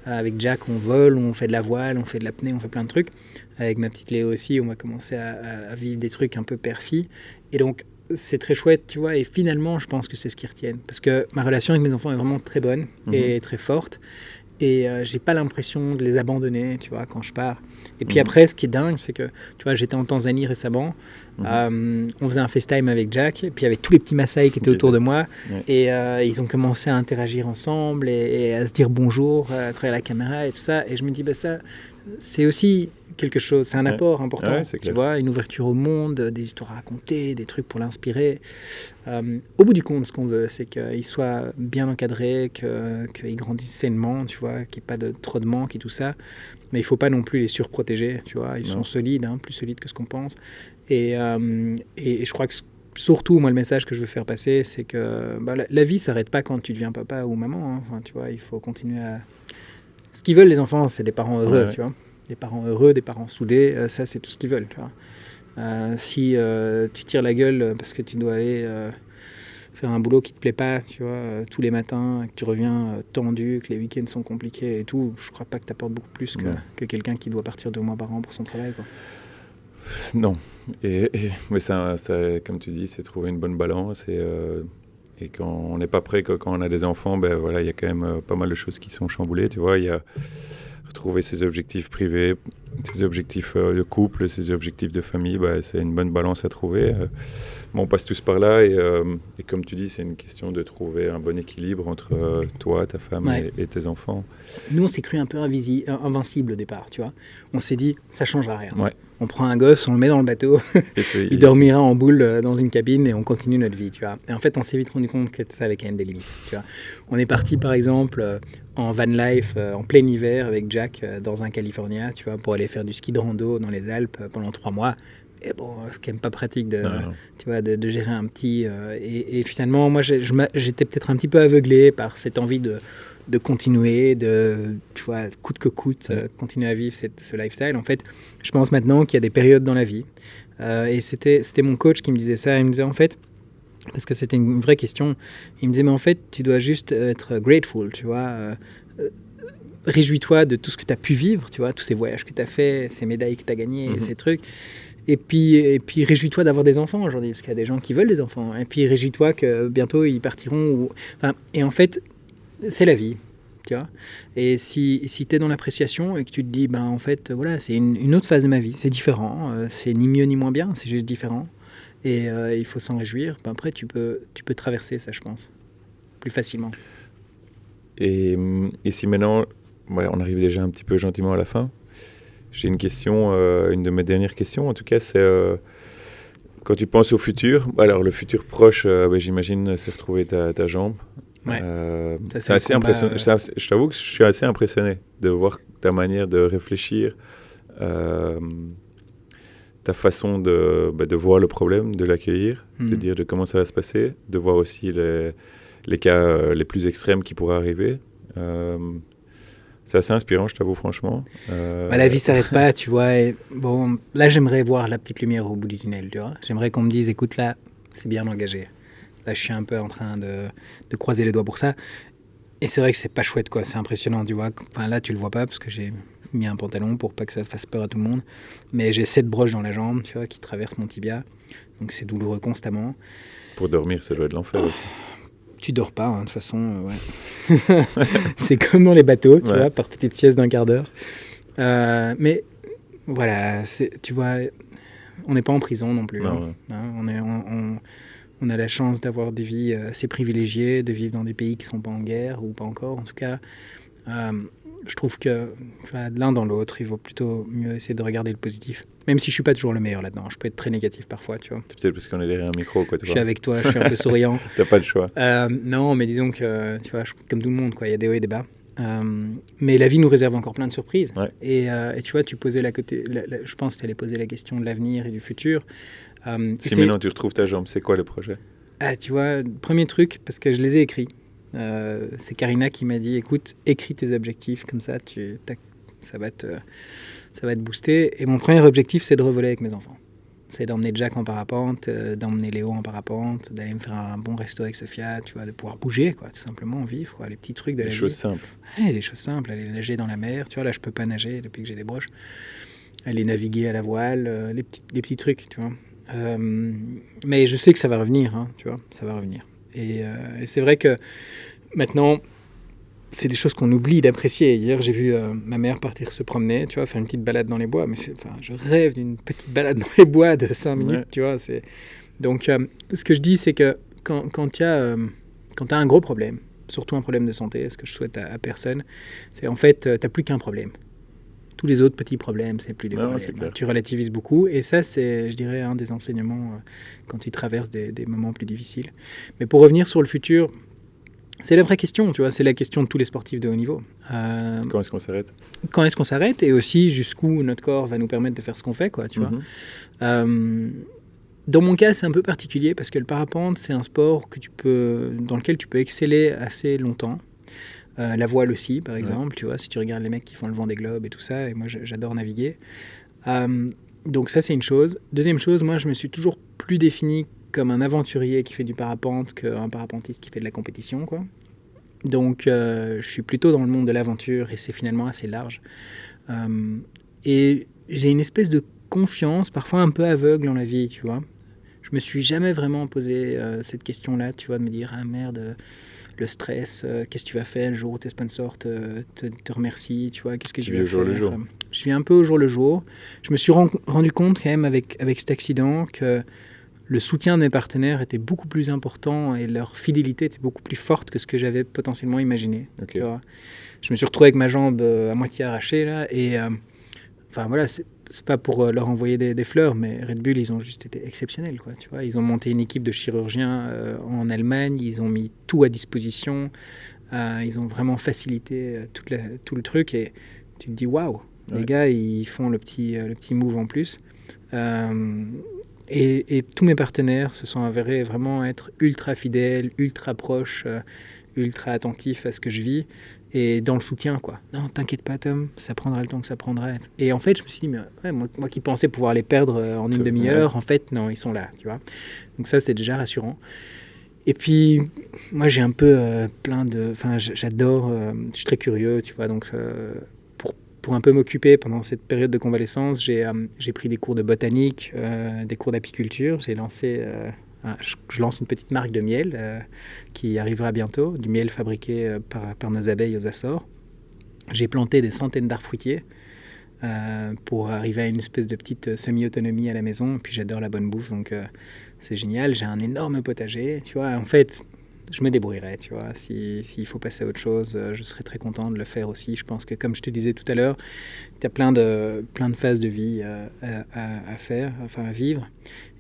B: Avec Jack, on vole, on fait de la voile, on fait de l'apnée, on fait plein de trucs. Avec ma petite Léo aussi, on va commencer à vivre des trucs un peu père-fille. Et donc c'est très chouette, tu vois, et finalement je pense que c'est ce qui retienne. Parce que ma relation avec mes enfants est vraiment très bonne et très forte. Et j'ai pas l'impression de les abandonner, tu vois, quand je pars. Et puis après, ce qui est dingue, c'est que, tu vois, j'étais en Tanzanie récemment, on faisait un FaceTime avec Jack, et puis il y avait tous les petits Maasai qui étaient autour de moi, et ils ont commencé à interagir ensemble, et à se dire bonjour à travers la caméra, et tout ça, et je me dis, bah ça, c'est aussi quelque chose, c'est un apport important, tu vois, une ouverture au monde, des histoires à raconter, des trucs pour l'inspirer. Au bout du compte, ce qu'on veut, c'est qu'il soit bien encadré, qu'il grandisse sainement, tu vois, qu'il n'y ait pas trop de manque et tout ça. Mais il ne faut pas non plus les surprotéger, tu vois. Ils sont solides, hein, plus solides que ce qu'on pense. Et je crois que surtout, moi, le message que je veux faire passer, c'est que la vie ne s'arrête pas quand tu deviens papa ou maman. Hein. Enfin, tu vois, il faut continuer à... Ce qu'ils veulent, les enfants, c'est des parents heureux, tu vois. Des parents heureux, des parents soudés, ça, c'est tout ce qu'ils veulent, tu vois. Si tu tires la gueule parce que tu dois aller faire un boulot qui te plaît pas, tu vois, tous les matins, que tu reviens tendu, que les week-ends sont compliqués et tout, je crois pas que tu apportes beaucoup plus que quelqu'un qui doit partir 2 mois par an pour son travail, quoi.
A: Non, mais ça, comme tu dis, c'est trouver une bonne balance et quand on n'est pas prêt, quand on a des enfants, ben voilà, il y a quand même pas mal de choses qui sont chamboulées, tu vois, il y a retrouver ses objectifs privés, ses objectifs de couple, ses objectifs de famille, c'est une bonne balance à trouver. On passe tous par là et comme tu dis, c'est une question de trouver un bon équilibre entre toi, ta femme et tes enfants.
B: Nous, on s'est cru un peu invincible au départ, tu vois. On s'est dit, ça changera rien. On prend un gosse, on le met dans le bateau, il dormira en boule dans une cabine et on continue notre vie, tu vois. Et en fait, on s'est vite rendu compte que ça avait quand même des limites, tu vois. On est parti, par exemple, en van life, en plein hiver avec Jack dans un California, tu vois, pour aller faire du ski de rando dans les Alpes pendant 3 mois. Et bon, c'est quand même pas pratique tu vois, de gérer un petit... et finalement, moi, j'étais peut-être un petit peu aveuglé par cette envie de de continuer, tu vois, coûte que coûte, continuer à vivre ce lifestyle. En fait, je pense maintenant qu'il y a des périodes dans la vie. Et c'était mon coach qui me disait ça. Il me disait en fait, parce que c'était une vraie question, il me disait mais en fait, tu dois juste être grateful, tu vois. Réjouis-toi de tout ce que tu as pu vivre, tu vois, tous ces voyages que tu as fait, ces médailles que tu as gagnées, ces trucs. Et puis réjouis-toi d'avoir des enfants aujourd'hui, parce qu'il y a des gens qui veulent des enfants. Et puis réjouis-toi que bientôt ils partiront. Et en fait, c'est la vie, tu vois. Et si tu es dans l'appréciation et que tu te dis, en fait, voilà, c'est une autre phase de ma vie, c'est différent, c'est ni mieux ni moins bien, c'est juste différent. Et il faut s'en réjouir. Après, tu peux traverser ça, je pense, plus facilement.
A: Et si maintenant, on arrive déjà un petit peu gentiment à la fin, j'ai une question, une de mes dernières questions en tout cas, c'est quand tu penses au futur, alors le futur proche, j'imagine, c'est retrouver ta jambe.
B: Ouais.
A: C'est assez impressionnant. Je t'avoue que je suis assez impressionné de voir ta manière de réfléchir, ta façon de voir le problème, de l'accueillir, de dire de comment ça va se passer, de voir aussi les cas les plus extrêmes qui pourraient arriver. C'est assez inspirant, je t'avoue, franchement.
B: La vie ne s'arrête pas, tu vois. Et bon, là, j'aimerais voir la petite lumière au bout du tunnel, tu vois. J'aimerais qu'on me dise, écoute, là, c'est bien engagé. Là, je suis un peu en train de croiser les doigts pour ça. Et c'est vrai que c'est pas chouette, quoi. C'est impressionnant, tu vois. Enfin, là, tu le vois pas parce que j'ai mis un pantalon pour pas que ça fasse peur à tout le monde. Mais j'ai 7 broches dans la jambe, tu vois, qui traversent mon tibia. Donc, c'est douloureux constamment.
A: Pour dormir, ça doit être l'enfer aussi.
B: Tu dors pas, de toute façon, ouais. C'est comme dans les bateaux, tu vois, par petite sieste d'1 quart d'heure. Mais voilà, tu vois, on n'est pas en prison non plus.
A: Non,
B: on a la chance d'avoir des vies assez privilégiées, de vivre dans des pays qui ne sont pas en guerre, ou pas encore en tout cas. Je trouve que l'un dans l'autre, il vaut plutôt mieux essayer de regarder le positif. Même si je ne suis pas toujours le meilleur là-dedans. Je peux être très négatif parfois, tu vois.
A: C'est peut-être parce qu'on est derrière un micro, quoi.
B: Je suis avec toi, je suis un peu souriant.
A: T'as pas le choix.
B: Non, mais disons que, tu vois, comme tout le monde, quoi, il y a des hauts et des bas. Mais la vie nous réserve encore plein de surprises.
A: Ouais.
B: Et tu vois, tu posais je pense que tu allais poser la question de l'avenir et du futur.
A: Si maintenant tu retrouves ta jambe, c'est quoi le projet ?
B: Tu vois, premier truc, parce que je les ai écrits. C'est Karina qui m'a dit, écoute, écris tes objectifs, comme ça, ça va te booster. Et mon premier objectif, c'est de revoler avec mes enfants. C'est d'emmener Jack en parapente, d'emmener Léo en parapente, d'aller me faire un bon resto avec Sophia, tu vois, de pouvoir bouger, quoi, tout simplement, vivre, quoi, les petits trucs de la vie.
A: Les choses simples.
B: Ouais, les choses simples, aller nager dans la mer, tu vois, là, je peux pas nager depuis que j'ai des broches. Aller naviguer à la voile, les petits trucs, tu vois. Mais je sais que ça va revenir, hein, tu vois, ça va revenir. Et c'est vrai que maintenant, c'est des choses qu'on oublie d'apprécier. Hier, j'ai vu ma mère partir se promener, tu vois, faire une petite balade dans les bois. Mais je rêve d'une petite balade dans les bois de 5 minutes, tu vois. Donc, ce que je dis, c'est que quand tu as un gros problème, surtout un problème de santé, ce que je souhaite à personne, c'est en fait, tu n'as plus qu'un problème. Tous les autres petits problèmes, c'est plus des problèmes. Tu relativises beaucoup. Et ça, c'est, je dirais, un des enseignements quand tu traverses des moments plus difficiles. Mais pour revenir sur le futur, c'est la vraie question, tu vois. C'est la question de tous les sportifs de haut niveau.
A: Quand est-ce qu'on s'arrête ?
B: Quand est-ce qu'on s'arrête ? Et aussi, jusqu'où notre corps va nous permettre de faire ce qu'on fait, quoi, tu vois. Dans mon cas, c'est un peu particulier parce que le parapente, c'est un sport dans lequel tu peux exceller assez longtemps. La voile aussi, par exemple, tu vois, si tu regardes les mecs qui font le Vendée Globe et tout ça, et moi j'adore naviguer. Donc ça, c'est une chose. Deuxième chose, moi je me suis toujours plus défini comme un aventurier qui fait du parapente qu'un parapentiste qui fait de la compétition, quoi. Donc je suis plutôt dans le monde de l'aventure et c'est finalement assez large. Et j'ai une espèce de confiance, parfois un peu aveugle dans la vie, tu vois. Je me suis jamais vraiment posé cette question-là, tu vois, de me dire « Ah merde, le stress, qu'est-ce que tu vas faire le jour où tes sponsors te remercient, tu vois, qu'est-ce que tu vas faire ?»
A: jour le jour.
B: Je vis un peu au jour le jour. Je me suis rendu compte quand même avec cet accident que le soutien de mes partenaires était beaucoup plus important et leur fidélité était beaucoup plus forte que ce que j'avais potentiellement imaginé.
A: Okay.
B: Tu vois. Je me suis retrouvé avec ma jambe à moitié arrachée là, et enfin voilà, c'est pas pour leur envoyer des fleurs, mais Red Bull, ils ont juste été exceptionnels, quoi, tu vois. Ils ont monté une équipe de chirurgiens en Allemagne, ils ont mis tout à disposition, ils ont vraiment facilité tout le truc, et tu te dis waouh, les gars, ils font le petit move en plus. Et tous mes partenaires se sont avérés vraiment être ultra fidèles, ultra proches. ultra attentif à ce que je vis et dans le soutien, quoi. Non, t'inquiète pas, Tom, ça prendra le temps que ça prendra. Et en fait, je me suis dit, mais ouais, moi qui pensais pouvoir les perdre en une demi-heure, en fait, non, ils sont là, tu vois. Donc ça, c'était déjà rassurant. Et puis, moi, j'ai un peu plein de... Enfin, j'adore... je suis très curieux, tu vois, donc... Pour un peu m'occuper pendant cette période de convalescence, j'ai pris des cours de botanique, des cours d'apiculture. J'ai lancé, je lance une petite marque de miel qui arrivera bientôt, du miel fabriqué par nos abeilles aux Açores. J'ai planté des centaines d'arbres fruitiers pour arriver à une espèce de petite semi-autonomie à la maison. Et puis j'adore la bonne bouffe, donc c'est génial. J'ai un énorme potager, tu vois. En fait, je me débrouillerai, tu vois. S'il faut passer à autre chose, je serais très content de le faire aussi. Je pense que, comme je te disais tout à l'heure, tu as plein de phases de vie à faire, enfin à vivre.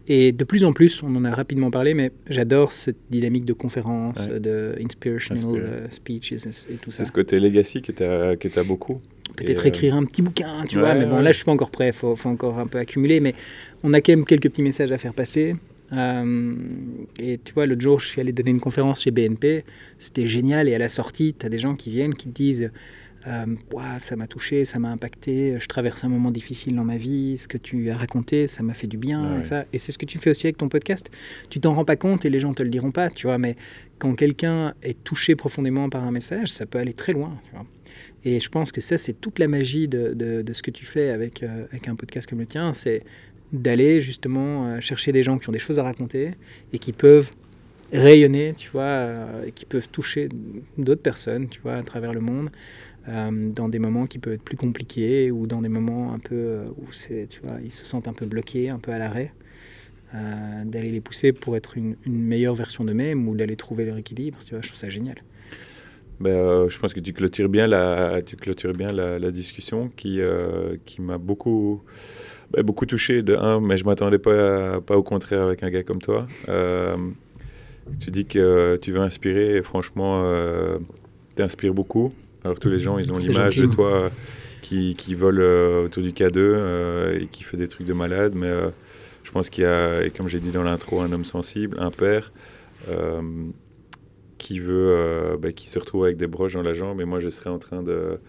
B: Et de plus en plus, on en a rapidement parlé, mais j'adore cette dynamique de conférences, de inspirational speeches et tout ça.
A: C'est ce côté legacy que tu as beaucoup.
B: Peut-être écrire un petit bouquin, tu vois. Mais bon, là, je suis pas encore prêt. Faut encore un peu accumuler. Mais on a quand même quelques petits messages à faire passer. Et tu vois, l'autre jour, je suis allé donner une conférence chez BNP. C'était génial. Et à la sortie, tu as des gens qui viennent, qui te disent ça m'a touché, ça m'a impacté. Je traverse un moment difficile dans ma vie. Ce que tu as raconté, ça m'a fait du bien. Et c'est ce que tu fais aussi avec ton podcast. Tu t'en rends pas compte et les gens te le diront pas, tu vois. Mais quand quelqu'un est touché profondément par un message, ça peut aller très loin, tu vois. Et je pense que ça, c'est toute la magie de ce que tu fais avec un podcast comme le tien. C'est d'aller justement chercher des gens qui ont des choses à raconter et qui peuvent rayonner, tu vois, qui peuvent toucher d'autres personnes, tu vois, à travers le monde, dans des moments qui peuvent être plus compliqués ou dans des moments un peu où tu vois, ils se sentent un peu bloqués, un peu à l'arrêt, d'aller les pousser pour être une meilleure version d'eux-mêmes ou d'aller trouver leur équilibre, tu vois, je trouve ça génial.
A: Je pense que tu clôtures bien la discussion qui m'a beaucoup touché mais je ne m'attendais pas au contraire avec un gars comme toi. Tu dis que tu veux inspirer et franchement, tu inspires beaucoup. Alors tous les gens, ils ont l'image de toi qui vole autour du K2 et qui fait des trucs de malade, mais je pense qu'il y a, et comme j'ai dit dans l'intro, un homme sensible, un père qui se retrouve avec des broches dans la jambe, et moi je serais en train de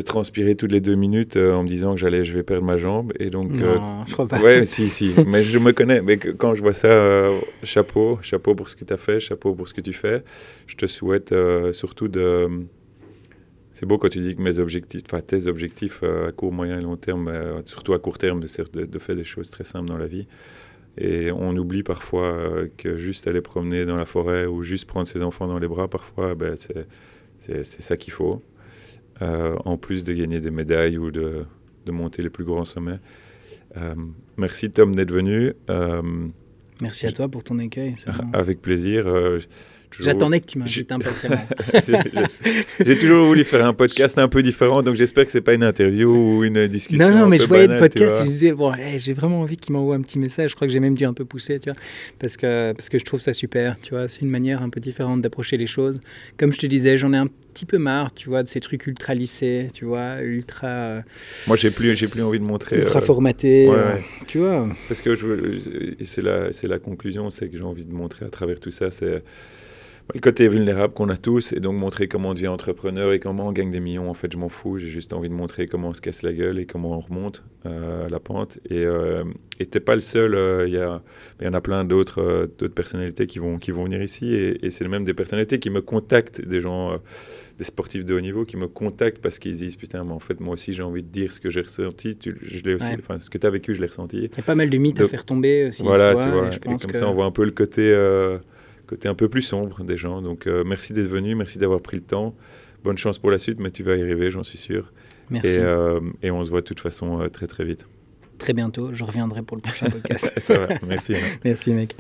A: transpirer toutes les 2 minutes en me disant que je vais perdre ma jambe. Et donc,
B: non, je crois pas.
A: Ouais, si, mais je me connais. Mais quand je vois ça, chapeau pour ce que tu as fait, chapeau pour ce que tu fais. Je te souhaite surtout c'est beau quand tu dis que tes objectifs à court, moyen et long terme, surtout à court terme, c'est de faire des choses très simples dans la vie. Et on oublie parfois que juste aller promener dans la forêt ou juste prendre ses enfants dans les bras, parfois, c'est ça qu'il faut. En plus de gagner des médailles ou de monter les plus grands sommets. Merci Tom d'être venu.
B: Merci à toi pour ton accueil.
A: Avec plaisir.
B: J'attendais que tu m'invites impatiemment.
A: J'ai toujours voulu faire un podcast un peu différent, donc j'espère que c'est pas une interview ou une discussion.
B: Non, mais je voyais le podcast,
A: je
B: disais j'ai vraiment envie qu'il m'envoie un petit message. Je crois que j'ai même dû un peu pousser, tu vois, parce que je trouve ça super, tu vois. C'est une manière un peu différente d'approcher les choses. Comme je te disais, j'en ai un petit peu marre, tu vois, de ces trucs ultra lissés, tu vois, ultra.
A: Moi, j'ai plus envie de montrer.
B: Ultra formaté, tu vois.
A: Parce que c'est la conclusion, c'est que j'ai envie de montrer à travers tout ça, c'est le côté vulnérable qu'on a tous, et donc montrer comment on devient entrepreneur et comment on gagne des millions. En fait, je m'en fous. J'ai juste envie de montrer comment on se casse la gueule et comment on remonte la pente. Et t'es pas le seul. Il y en a plein d'autres personnalités qui vont venir ici. Et c'est même des personnalités qui me contactent, des gens, des sportifs de haut niveau qui me contactent parce qu'ils disent putain, mais en fait, moi aussi, j'ai envie de dire ce que j'ai ressenti. Je l'ai aussi. Enfin, ce que tu as vécu, je l'ai ressenti.
B: Il y a pas mal de mythes à faire tomber aussi.
A: Voilà, tu vois. Et comme ça, on voit un peu le côté un peu plus sombre des gens. Donc, merci d'être venu, merci d'avoir pris le temps. Bonne chance pour la suite, mais tu vas y arriver, j'en suis sûr.
B: Merci.
A: Et on se voit de toute façon très, très vite.
B: Très bientôt, je reviendrai pour le prochain podcast.
A: Ça va, merci.
B: Merci, mec.